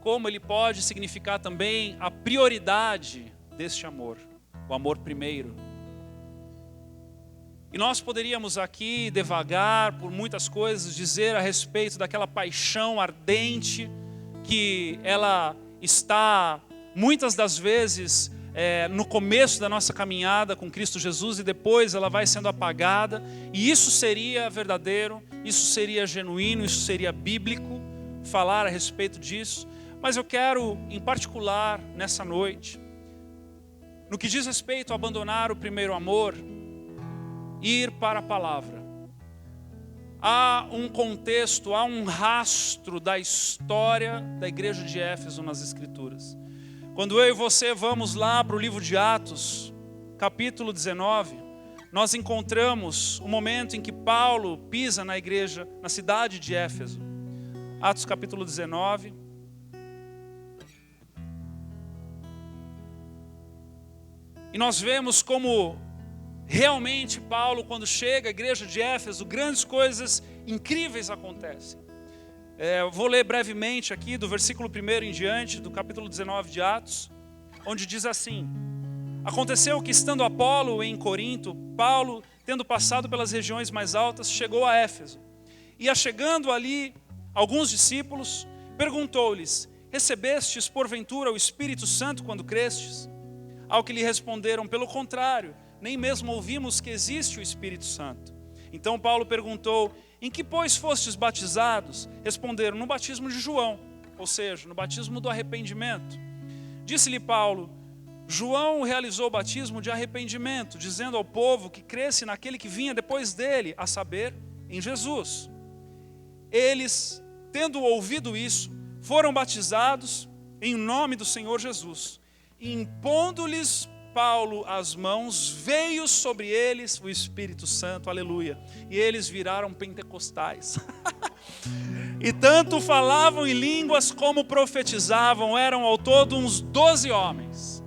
como ele pode significar também a prioridade deste amor, o amor primeiro. E nós poderíamos aqui devagar por muitas coisas, dizer a respeito daquela paixão ardente que ela está muitas das vezes no começo da nossa caminhada com Cristo Jesus e depois ela vai sendo apagada. E isso seria verdadeiro, isso seria genuíno, isso seria bíblico, falar a respeito disso. Mas eu quero, em particular, nessa noite, no que diz respeito a abandonar o primeiro amor, ir para a palavra. Há um contexto, há um rastro da história da igreja de Éfeso nas Escrituras. Quando eu e você vamos lá para o livro de Atos, capítulo 19, nós encontramos o momento em que Paulo pisa na igreja, na cidade de Éfeso. Atos capítulo 19. E nós vemos como realmente Paulo, quando chega à igreja de Éfeso, grandes coisas incríveis acontecem. Eu vou ler brevemente aqui do versículo 1 em diante, do capítulo 19 de Atos, onde diz assim: aconteceu que estando Apolo em Corinto, Paulo, tendo passado pelas regiões mais altas, chegou a Éfeso. E achegando ali alguns discípulos, perguntou-lhes: recebestes porventura o Espírito Santo quando crestes? Ao que lhe responderam: pelo contrário, nem mesmo ouvimos que existe o Espírito Santo. Então Paulo perguntou: em que pois fostes batizados? Responderam: no batismo de João, ou seja, no batismo do arrependimento. Disse-lhe Paulo: João realizou o batismo de arrependimento, dizendo ao povo que cresce naquele que vinha depois dele, a saber, em Jesus. Eles, tendo ouvido isso, foram batizados em nome do Senhor Jesus. E impondo-lhes Paulo as mãos, veio sobre eles o Espírito Santo, aleluia. E eles viraram pentecostais. E tanto falavam em línguas como profetizavam, eram ao todo uns 12 homens.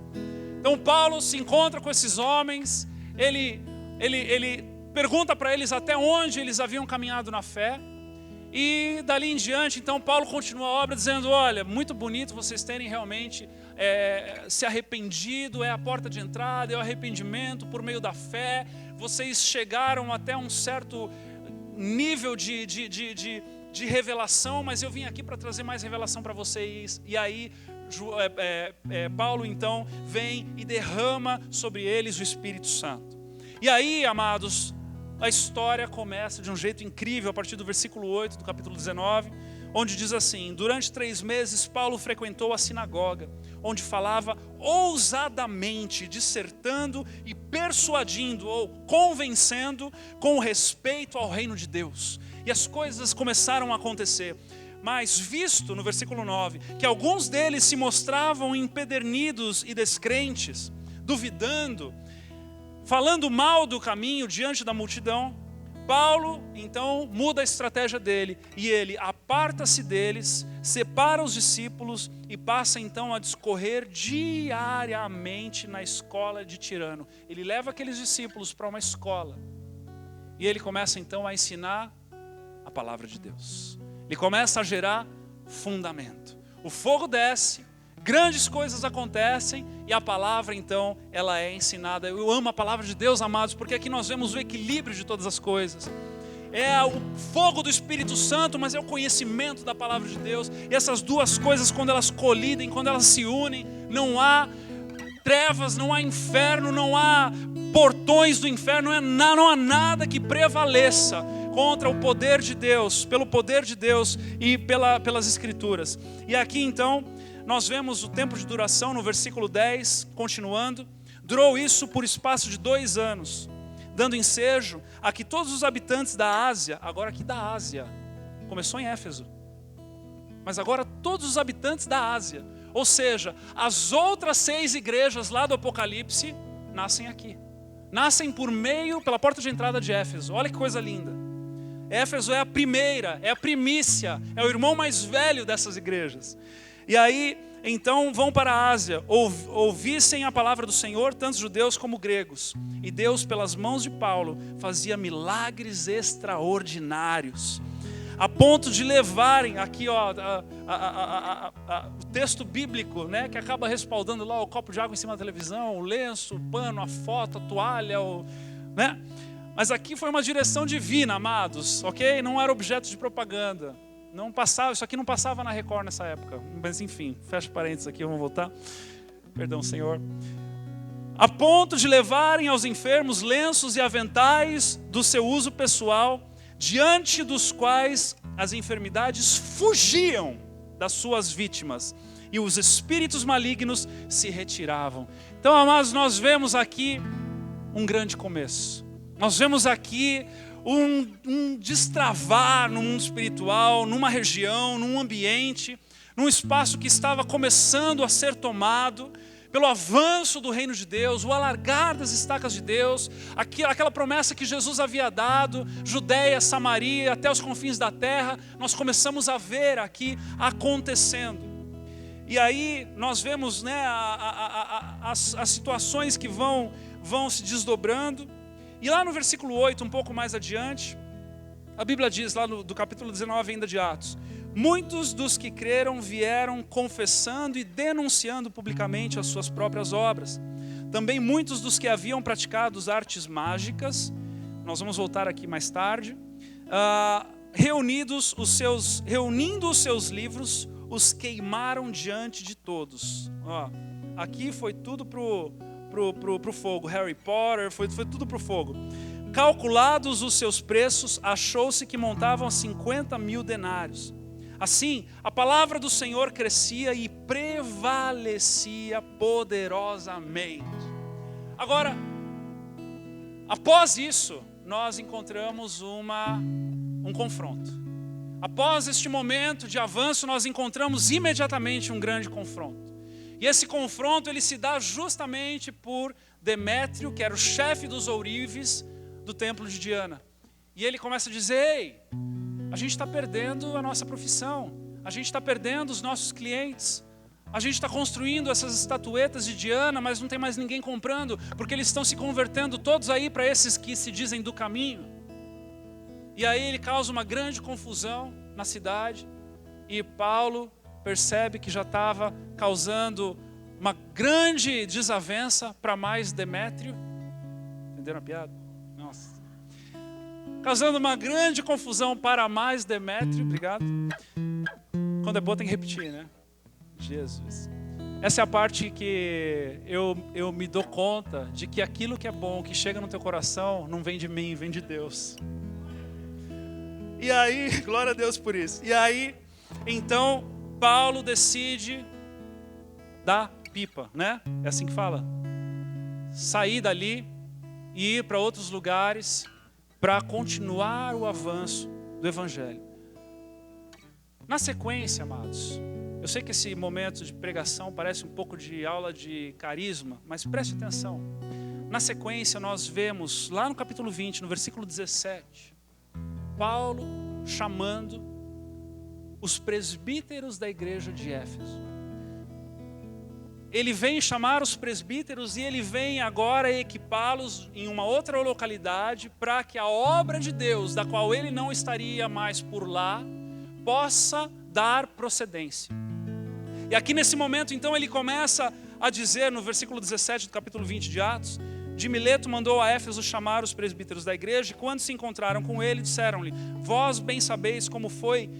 Então Paulo se encontra com esses homens, ele pergunta para eles até onde eles haviam caminhado na fé. E dali em diante, então Paulo continua a obra dizendo: olha, muito bonito vocês terem realmente se arrependido, é a porta de entrada, é o arrependimento por meio da fé. Vocês chegaram até um certo nível de revelação, mas eu vim aqui para trazer mais revelação para vocês. E aí Paulo então vem e derrama sobre eles o Espírito Santo. E aí, amados, a história começa de um jeito incrível a partir do versículo 8 do capítulo 19, onde diz assim: durante 3 meses Paulo frequentou a sinagoga, onde falava ousadamente, dissertando e persuadindo ou convencendo com respeito ao reino de Deus. E as coisas começaram a acontecer. Mas visto, no versículo 9, que alguns deles se mostravam empedernidos e descrentes, duvidando, falando mal do caminho diante da multidão, Paulo, então, muda a estratégia dele, e ele aparta-se deles, separa os discípulos e passa então a discorrer diariamente na escola de Tirano. Ele leva aqueles discípulos para uma escola, e ele começa então a ensinar a palavra de Deus. Ele começa a gerar fundamento. O fogo desce, grandes coisas acontecem e a palavra então ela é ensinada. Eu amo a palavra de Deus, amados, porque aqui nós vemos o equilíbrio de todas as coisas. É o fogo do Espírito Santo, mas é o conhecimento da palavra de Deus. E essas duas coisas, quando elas colidem, quando elas se unem, não há trevas, não há inferno, não há portões do inferno, não há nada que prevaleça contra o poder de Deus, pelo poder de Deus e pelas Escrituras. E aqui então nós vemos o tempo de duração no versículo 10, continuando. Durou isso por espaço de 2 anos, dando ensejo a que todos os habitantes da Ásia, agora aqui da Ásia, começou em Éfeso, mas agora todos os habitantes da Ásia, ou seja, as outras 6 igrejas lá do Apocalipse, nascem aqui. Nascem pela porta de entrada de Éfeso. Olha que coisa linda. Éfeso é a primeira, é a primícia, é o irmão mais velho dessas igrejas. E aí, então, vão para a Ásia, ouvissem a palavra do Senhor, tanto judeus como gregos. E Deus, pelas mãos de Paulo, fazia milagres extraordinários, a ponto de levarem, aqui ó, o texto bíblico, né, que acaba respaldando lá o copo de água em cima da televisão, o lenço, o pano, a foto, a toalha, né? Mas aqui foi uma direção divina, amados, ok? Não era objeto de propaganda. Não passava, isso aqui não passava na Record nessa época. Mas enfim, fecha parênteses aqui, vamos voltar. Perdão, Senhor. A ponto de levarem aos enfermos lenços e aventais do seu uso pessoal, diante dos quais as enfermidades fugiam das suas vítimas e os espíritos malignos se retiravam. Então, amados, nós vemos aqui um grande começo. Nós vemos aqui um destravar no mundo espiritual, numa região, num ambiente, num espaço que estava começando a ser tomado pelo avanço do reino de Deus, o alargar das estacas de Deus, aquela promessa que Jesus havia dado, Judeia, Samaria, até os confins da terra, nós começamos a ver aqui acontecendo. E aí nós vemos, né, as situações que vão se desdobrando. E lá no versículo 8, um pouco mais adiante, a Bíblia diz, lá do capítulo 19 ainda de Atos: muitos dos que creram vieram confessando e denunciando publicamente as suas próprias obras. Também muitos dos que haviam praticado artes mágicas, nós vamos voltar aqui mais tarde, reunindo os seus livros, os queimaram diante de todos. Aqui foi tudo pro fogo. Harry Potter, foi tudo pro fogo. Calculados os seus preços, achou-se que montavam 50.000 denários. Assim, a palavra do Senhor crescia e prevalecia poderosamente. Agora, após isso, nós encontramos um confronto. Após este momento de avanço, nós encontramos imediatamente um grande confronto. E esse confronto ele se dá justamente por Demétrio, que era o chefe dos ourives do templo de Diana. E ele começa a dizer: ei, a gente está perdendo a nossa profissão, a gente está perdendo os nossos clientes, a gente está construindo essas estatuetas de Diana, mas não tem mais ninguém comprando, porque eles estão se convertendo todos aí para esses que se dizem do caminho. E aí ele causa uma grande confusão na cidade, e Paulo percebe que já estava causando uma grande desavença para mais Demétrio. Entenderam a piada? Nossa. Causando uma grande confusão para mais Demétrio. Obrigado. Quando é bom tem que repetir, né? Jesus. Essa é a parte que eu me dou conta de que aquilo que é bom, que chega no teu coração, não vem de mim, vem de Deus. E aí, glória a Deus por isso. E aí, então, Paulo decide da pipa, né? É assim que fala. Sair dali e ir para outros lugares para continuar o avanço do Evangelho. Na sequência, amados, eu sei que esse momento de pregação parece um pouco de aula de carisma, mas preste atenção. Na sequência nós vemos, lá no capítulo 20, no versículo 17, Paulo chamando os presbíteros da igreja de Éfeso. Ele vem chamar os presbíteros e ele vem agora equipá-los em uma outra localidade para que a obra de Deus, da qual ele não estaria mais por lá, possa dar procedência. E aqui nesse momento então ele começa a dizer no versículo 17 do capítulo 20 de Atos: de Mileto mandou a Éfeso chamar os presbíteros da igreja, e quando se encontraram com ele, disseram-lhe: vós bem sabeis como foi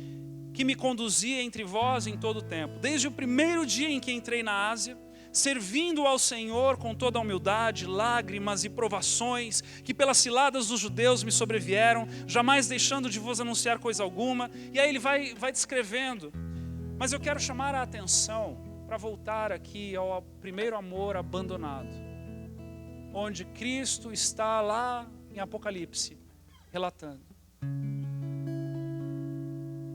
que me conduzia entre vós em todo o tempo, desde o primeiro dia em que entrei na Ásia, servindo ao Senhor com toda a humildade, lágrimas e provações, que pelas ciladas dos judeus me sobrevieram, jamais deixando de vos anunciar coisa alguma. E aí ele vai descrevendo. Mas eu quero chamar a atenção para voltar aqui ao primeiro amor abandonado, onde Cristo está lá em Apocalipse, relatando.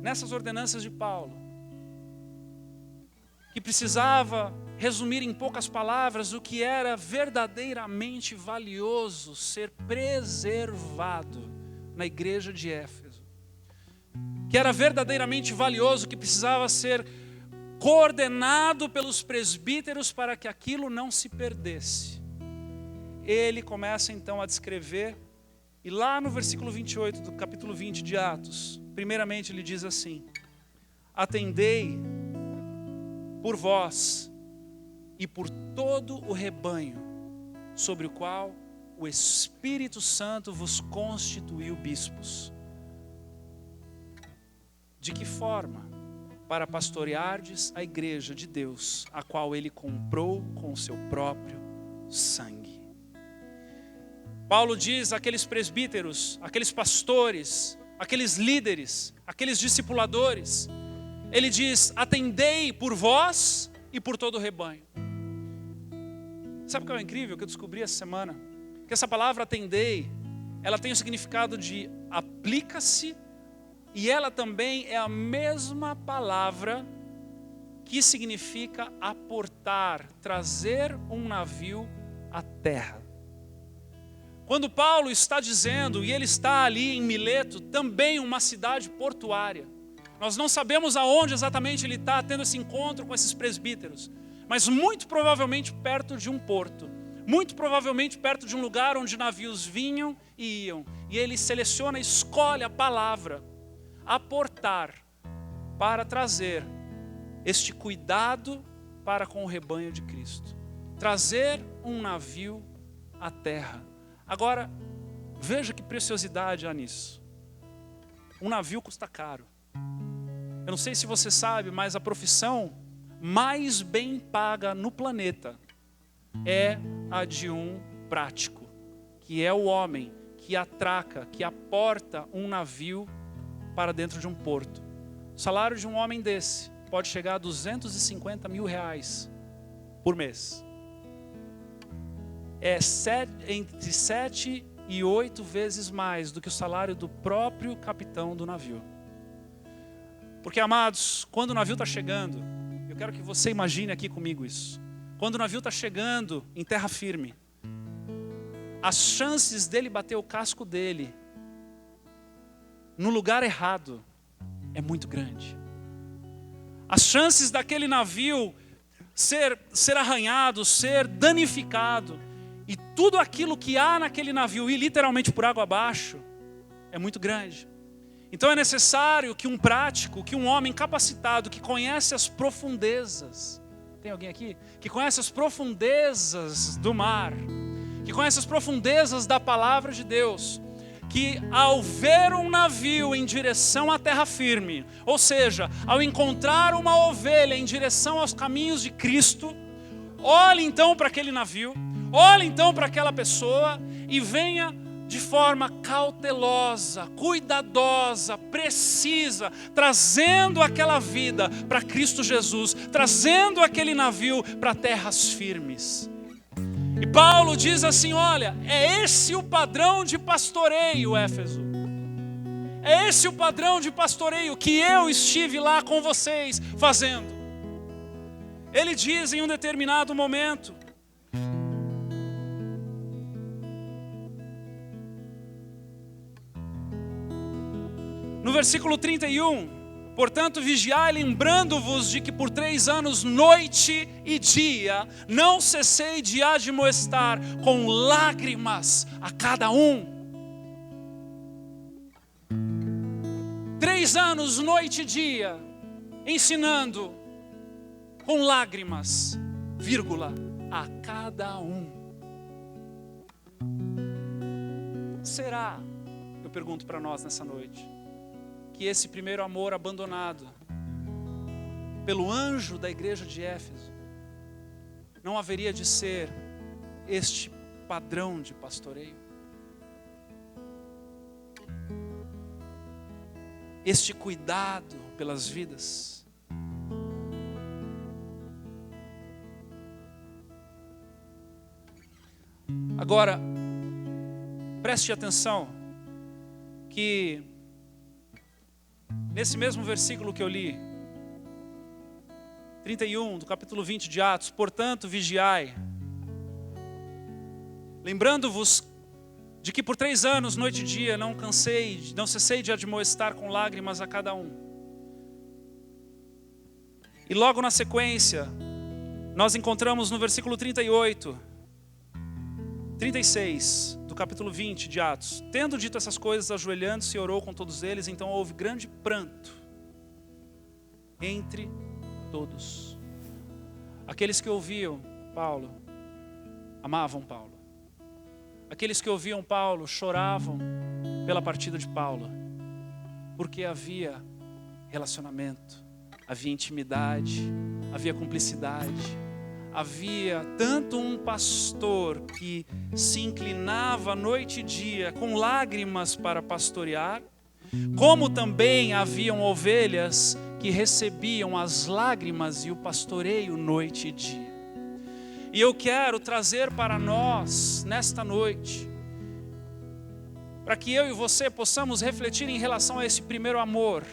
Nessas ordenanças de Paulo, que precisava resumir em poucas palavras o que era verdadeiramente valioso ser preservado na igreja de Éfeso, que era verdadeiramente valioso, que precisava ser coordenado pelos presbíteros para que aquilo não se perdesse. Ele começa então a descrever, e lá no versículo 28 do capítulo 20 de Atos, primeiramente ele diz assim: atendei por vós e por todo o rebanho sobre o qual o Espírito Santo vos constituiu bispos. De que forma? Para pastoreardes a igreja de Deus, a qual ele comprou com o seu próprio sangue. Paulo diz àqueles presbíteros, aqueles pastores, aqueles líderes, aqueles discipuladores, ele diz: atendei por vós e por todo o rebanho. Sabe o que é incrível que eu descobri essa semana? Que essa palavra atendei, ela tem o significado de aplica-se, e ela também é a mesma palavra que significa aportar, trazer um navio à terra. Quando Paulo está dizendo, e ele está ali em Mileto, também uma cidade portuária, nós não sabemos aonde exatamente ele está tendo esse encontro com esses presbíteros, mas muito provavelmente perto de um porto, muito provavelmente perto de um lugar onde navios vinham e iam, e ele seleciona, escolhe a palavra aportar, para trazer este cuidado para com o rebanho de Cristo, trazer um navio à terra. Agora, veja que preciosidade há nisso. Um navio custa caro. Eu não sei se você sabe, mas a profissão mais bem paga no planeta é a de um prático, que é o homem que atraca, que aporta um navio para dentro de um porto. O salário de um homem desse pode chegar a R$250 mil por mês. É entre 7 e 8 vezes mais do que o salário do próprio capitão do navio. Porque, amados, quando o navio está chegando, eu quero que você imagine aqui comigo isso. Quando o navio está chegando em terra firme, as chances dele bater o casco dele no lugar errado é muito grande. As chances daquele navio ser arranhado, ser danificado, e tudo aquilo que há naquele navio ir literalmente por água abaixo, é muito grande. Então é necessário que um prático, que um homem capacitado, que conhece as profundezas, tem alguém aqui? Que conhece as profundezas do mar, que conhece as profundezas da palavra de Deus, que ao ver um navio em direção à terra firme, ou seja, ao encontrar uma ovelha em direção aos caminhos de Cristo, olhe então para aquele navio, olhe então para aquela pessoa e venha de forma cautelosa, cuidadosa, precisa, trazendo aquela vida para Cristo Jesus, trazendo aquele navio para terras firmes. E Paulo diz assim, olha, é esse o padrão de pastoreio, Éfeso. É esse o padrão de pastoreio que eu estive lá com vocês fazendo. Ele diz em um determinado momento, no versículo 31, portanto vigiai, lembrando-vos de que por 3 anos, noite e dia, não cessei de admoestar com lágrimas a cada um. 3 anos, noite e dia, ensinando com lágrimas, vírgula, a cada um. Será, eu pergunto para nós nessa noite, que esse primeiro amor abandonado pelo anjo da igreja de Éfeso não haveria de ser este padrão de pastoreio? Este cuidado pelas vidas? Agora, preste atenção que nesse mesmo versículo que eu li, 31 do capítulo 20 de Atos, portanto vigiai, lembrando-vos de que por 3 anos, noite e dia, não cessei de admoestar com lágrimas a cada um. E logo na sequência, nós encontramos no versículo 36 do capítulo 20 de Atos. Tendo dito essas coisas, ajoelhando-se, orou com todos eles, então houve grande pranto entre todos. Aqueles que ouviam Paulo, amavam Paulo. Aqueles que ouviam Paulo choravam pela partida de Paulo, porque havia relacionamento, havia intimidade, havia cumplicidade, havia tanto um pastor que se inclinava noite e dia com lágrimas para pastorear, como também haviam ovelhas que recebiam as lágrimas e o pastoreio noite e dia. E eu quero trazer para nós, nesta noite, para que eu e você possamos refletir em relação a esse primeiro amor,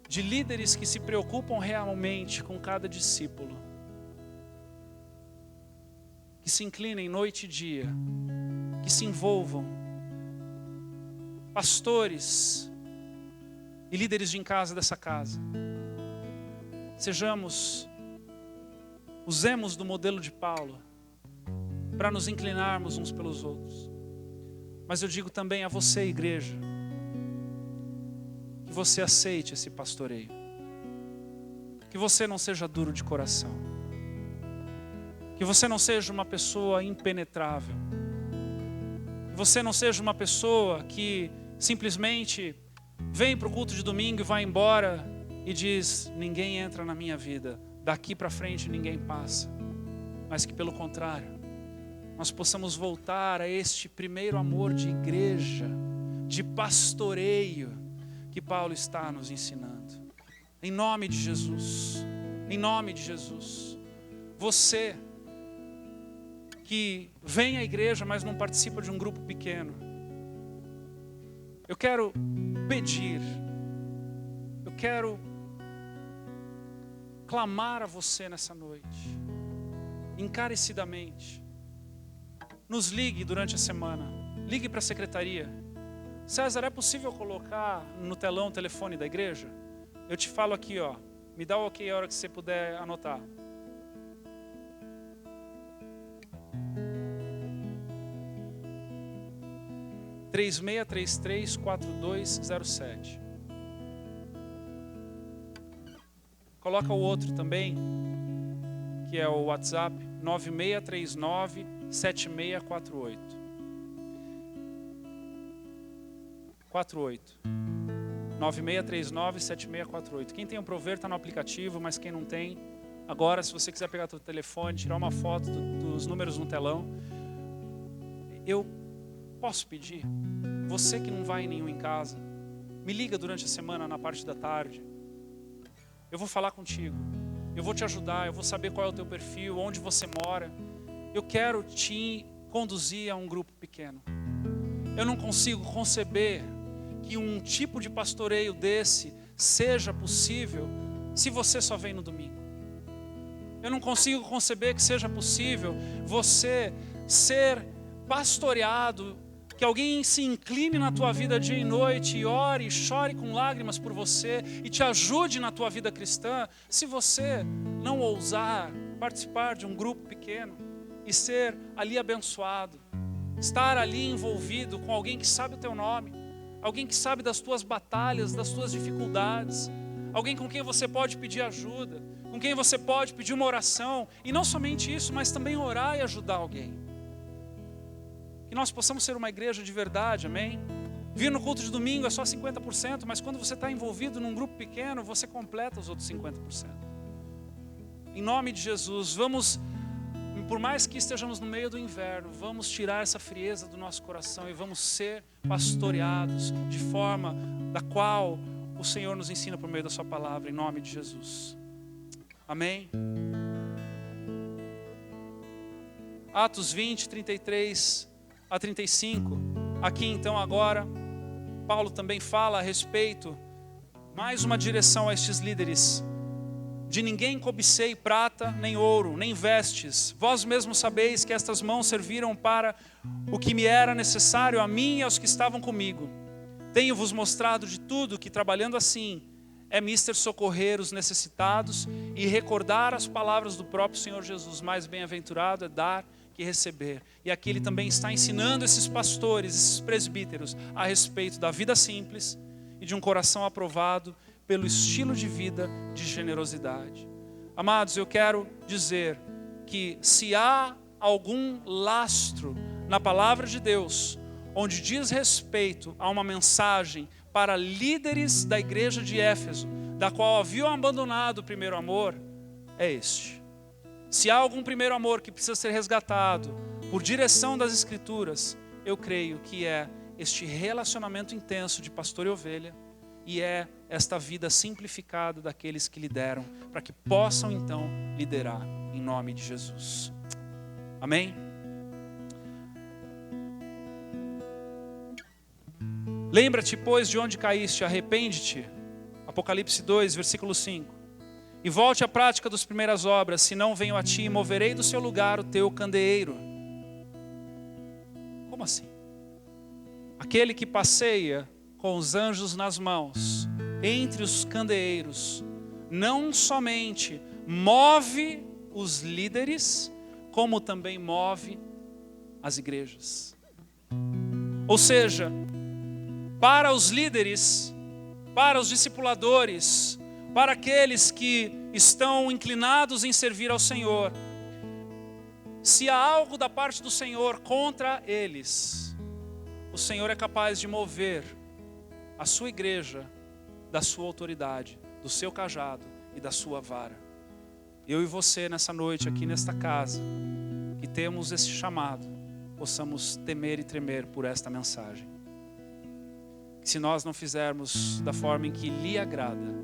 de líderes que se preocupam realmente com cada discípulo, que se inclinem noite e dia, que se envolvam, pastores e líderes de em casa dessa casa, usemos do modelo de Paulo para nos inclinarmos uns pelos outros. Mas eu digo também a você, igreja, que você aceite esse pastoreio, que você não seja duro de coração, que você não seja uma pessoa impenetrável, que você não seja uma pessoa que simplesmente vem para o culto de domingo e vai embora e diz, ninguém entra na minha vida, daqui para frente ninguém passa. Mas que pelo contrário, nós possamos voltar a este primeiro amor de igreja, de pastoreio, que Paulo está nos ensinando. Em nome de Jesus, em nome de Jesus. Você que vem à igreja, mas não participa de um grupo pequeno, eu quero pedir, eu quero clamar a você nessa noite, encarecidamente. Nos ligue durante a semana, ligue para a secretaria. César, é possível colocar no telão o telefone da igreja? Eu te falo aqui, ó, me dá o ok a hora que você puder anotar. (3633-4207). Coloca o outro também, que é o WhatsApp, 9639-7648. 9639-7648. Quem tem um Prover está no aplicativo, mas quem não tem, agora se você quiser pegar o telefone, tirar uma foto dos números no telão, eu posso pedir, você que não vai em nenhum em casa, me liga durante a semana na parte da tarde. Eu vou falar contigo, eu vou te ajudar, eu vou saber qual é o teu perfil, onde você mora. Eu quero te conduzir a um grupo pequeno. Eu não consigo conceber que um tipo de pastoreio desse seja possível se você só vem no domingo. Eu não consigo conceber que seja possível você ser pastoreado, que alguém se incline na tua vida dia e noite, e ore, e chore com lágrimas por você, e te ajude na tua vida cristã, se você não ousar participar de um grupo pequeno, e ser ali abençoado, estar ali envolvido com alguém que sabe o teu nome, alguém que sabe das tuas batalhas, das tuas dificuldades, alguém com quem você pode pedir ajuda, com quem você pode pedir uma oração, e não somente isso, mas também orar e ajudar alguém. Que nós possamos ser uma igreja de verdade, amém? Vir no culto de domingo é só 50%, mas quando você está envolvido num grupo pequeno, você completa os outros 50%. Em nome de Jesus, vamos, por mais que estejamos no meio do inverno, vamos tirar essa frieza do nosso coração e vamos ser pastoreados de forma da qual o Senhor nos ensina por meio da sua palavra, em nome de Jesus. Amém? Atos 20, 33 a 35, aqui então agora, Paulo também fala a respeito, mais uma direção a estes líderes: de ninguém cobicei prata, nem ouro, nem vestes, vós mesmos sabeis que estas mãos serviram para o que me era necessário a mim e aos que estavam comigo. Tenho-vos mostrado de tudo que, trabalhando assim, é mister socorrer os necessitados e recordar as palavras do próprio Senhor Jesus: mais bem-aventurado é dar que receber. E aqui ele também está ensinando esses pastores, esses presbíteros, a respeito da vida simples e de um coração aprovado pelo estilo de vida de generosidade. Amados, eu quero dizer que se há algum lastro na palavra de Deus, onde diz respeito a uma mensagem para líderes da igreja de Éfeso, da qual haviam abandonado o primeiro amor, é este. Se há algum primeiro amor que precisa ser resgatado por direção das Escrituras, eu creio que é este relacionamento intenso de pastor e ovelha, e é esta vida simplificada daqueles que lideram, para que possam então liderar em nome de Jesus. Amém? Lembra-te, pois, de onde caíste, arrepende-te. Apocalipse 2, versículo 5. E volte à prática das primeiras obras, senão venho a ti e moverei do seu lugar o teu candeeiro. Como assim? Aquele que passeia com os anjos nas mãos, entre os candeeiros, não somente move os líderes, como também move as igrejas. Ou seja, para os líderes, para os discipuladores, para aqueles que estão inclinados em servir ao Senhor, se há algo da parte do Senhor contra eles, o Senhor é capaz de mover a sua igreja da sua autoridade, do seu cajado e da sua vara. Eu e você nessa noite aqui nesta casa, que temos esse chamado, possamos temer e tremer por esta mensagem. Que se nós não fizermos da forma em que lhe agrada,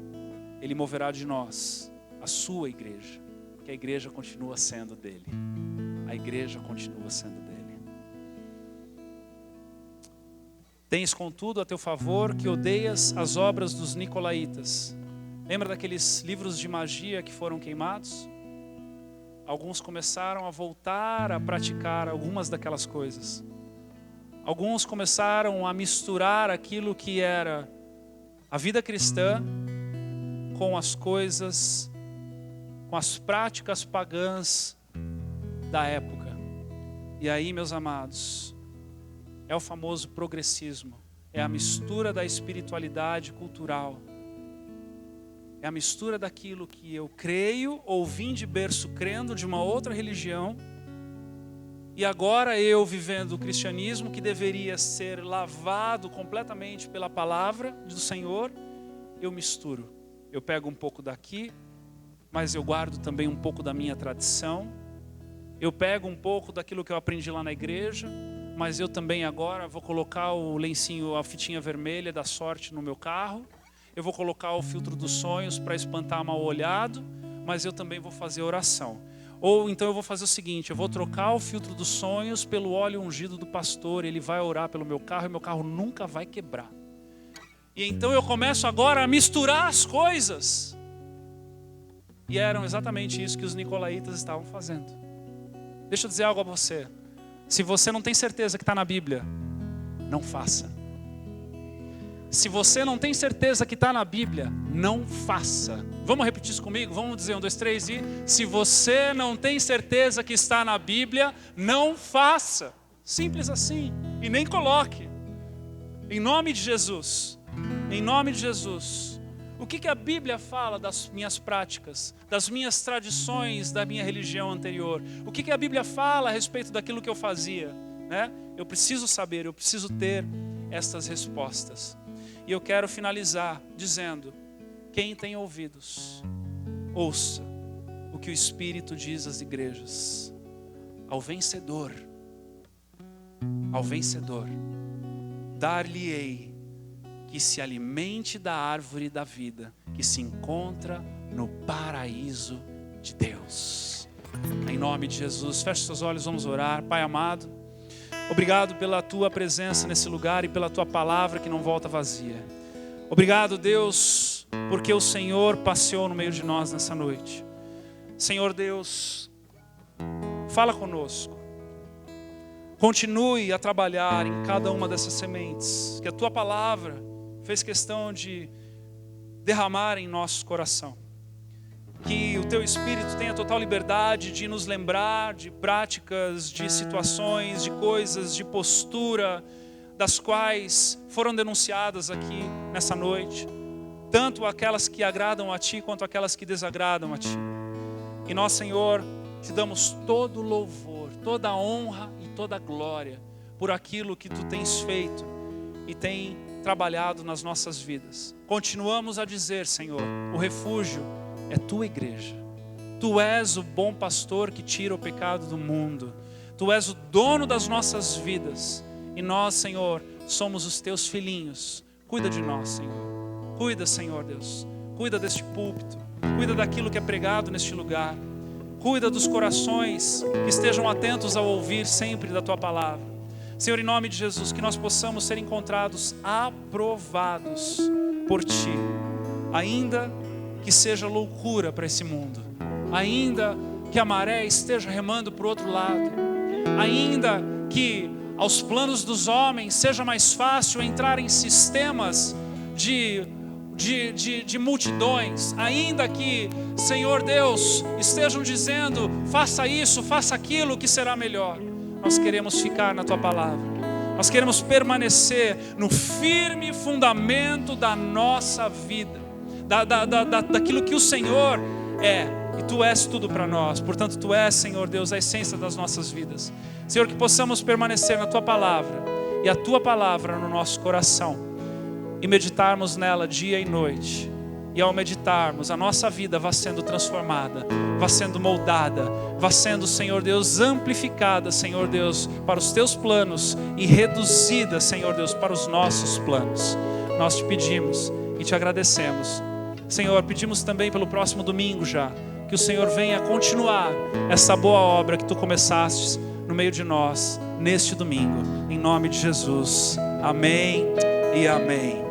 Ele moverá de nós a sua igreja, porque a igreja continua sendo dele. A igreja continua sendo dele. Tens, contudo, a teu favor que odeias as obras dos nicolaítas. Lembra daqueles livros de magia que foram queimados? Alguns começaram a voltar a praticar algumas daquelas coisas. Alguns começaram a misturar aquilo que era a vida cristã com as coisas, com as práticas pagãs da época. E aí, meus amados, é o famoso progressismo, é a mistura da espiritualidade cultural, é a mistura daquilo que eu creio ou vim de berço crendo de uma outra religião, e agora eu vivendo o cristianismo que deveria ser lavado completamente pela palavra do Senhor, eu misturo. Eu pego um pouco daqui, mas eu guardo também um pouco da minha tradição. Eu pego um pouco daquilo que eu aprendi lá na igreja, mas eu também agora vou colocar o lencinho, a fitinha vermelha da sorte no meu carro. Eu vou colocar o filtro dos sonhos para espantar mal-olhado, mas eu também vou fazer oração. Ou então eu vou fazer o seguinte, eu vou trocar o filtro dos sonhos pelo óleo ungido do pastor, ele vai orar pelo meu carro e meu carro nunca vai quebrar. E então eu começo agora a misturar as coisas. E eram exatamente isso que os nicolaítas estavam fazendo. Deixa eu dizer algo a você. Se você não tem certeza que está na Bíblia, não faça. Se você não tem certeza que está na Bíblia, não faça. Vamos repetir isso comigo? Vamos dizer 1, 2, 3 e... Se você não tem certeza que está na Bíblia, não faça. Simples assim. E nem coloque. Em nome de Jesus. Em nome de Jesus. O que a Bíblia fala das minhas práticas, das minhas tradições, da minha religião anterior? O que a Bíblia fala a respeito daquilo que eu fazia? Né? Eu preciso saber, eu preciso ter estas respostas. E eu quero finalizar dizendo, quem tem ouvidos, ouça o que o Espírito diz às igrejas. Ao vencedor, dar-lhe-ei que se alimente da árvore da vida, que se encontra no paraíso de Deus. Em nome de Jesus, feche seus olhos, vamos orar. Pai amado, obrigado pela Tua presença nesse lugar e pela Tua palavra que não volta vazia. Obrigado, Deus, porque o Senhor passeou no meio de nós nessa noite. Senhor Deus, fala conosco. Continue a trabalhar em cada uma dessas sementes, que a Tua palavra fez questão de derramar em nosso coração. Que o Teu Espírito tenha total liberdade de nos lembrar de práticas, de situações, de coisas, de postura, das quais foram denunciadas aqui nessa noite. Tanto aquelas que agradam a Ti, quanto aquelas que desagradam a Ti. E nós, Senhor, Te damos todo o louvor, toda a honra e toda a glória por aquilo que Tu tens feito e tem trabalhado nas nossas vidas. Continuamos a dizer, Senhor, o refúgio é Tua igreja. Tu és o bom pastor que tira o pecado do mundo. Tu és o dono das nossas vidas. E nós, Senhor, somos os Teus filhinhos. Cuida de nós, Senhor. Cuida, Senhor Deus. Cuida deste púlpito. Cuida daquilo que é pregado neste lugar. Cuida dos corações que estejam atentos ao ouvir sempre da Tua palavra. Senhor, em nome de Jesus, que nós possamos ser encontrados aprovados por Ti, ainda que seja loucura para esse mundo, ainda que a maré esteja remando para o outro lado, ainda que aos planos dos homens seja mais fácil entrar em sistemas de multidões, ainda que, Senhor Deus, estejam dizendo, faça isso, faça aquilo, que será melhor. Nós queremos ficar na Tua palavra. Nós queremos permanecer no firme fundamento da nossa vida, daquilo que o Senhor é. E Tu és tudo para nós. Portanto, Tu és, Senhor Deus, a essência das nossas vidas. Senhor, que possamos permanecer na Tua palavra e a Tua palavra no nosso coração e meditarmos nela dia e noite. E ao meditarmos, a nossa vida vai sendo transformada, vai sendo moldada, vai sendo, Senhor Deus, amplificada, Senhor Deus, para os Teus planos e reduzida, Senhor Deus, para os nossos planos. Nós Te pedimos e Te agradecemos. Senhor, pedimos também pelo próximo domingo já, que o Senhor venha continuar essa boa obra que Tu começaste no meio de nós, neste domingo. Em nome de Jesus. Amém e amém.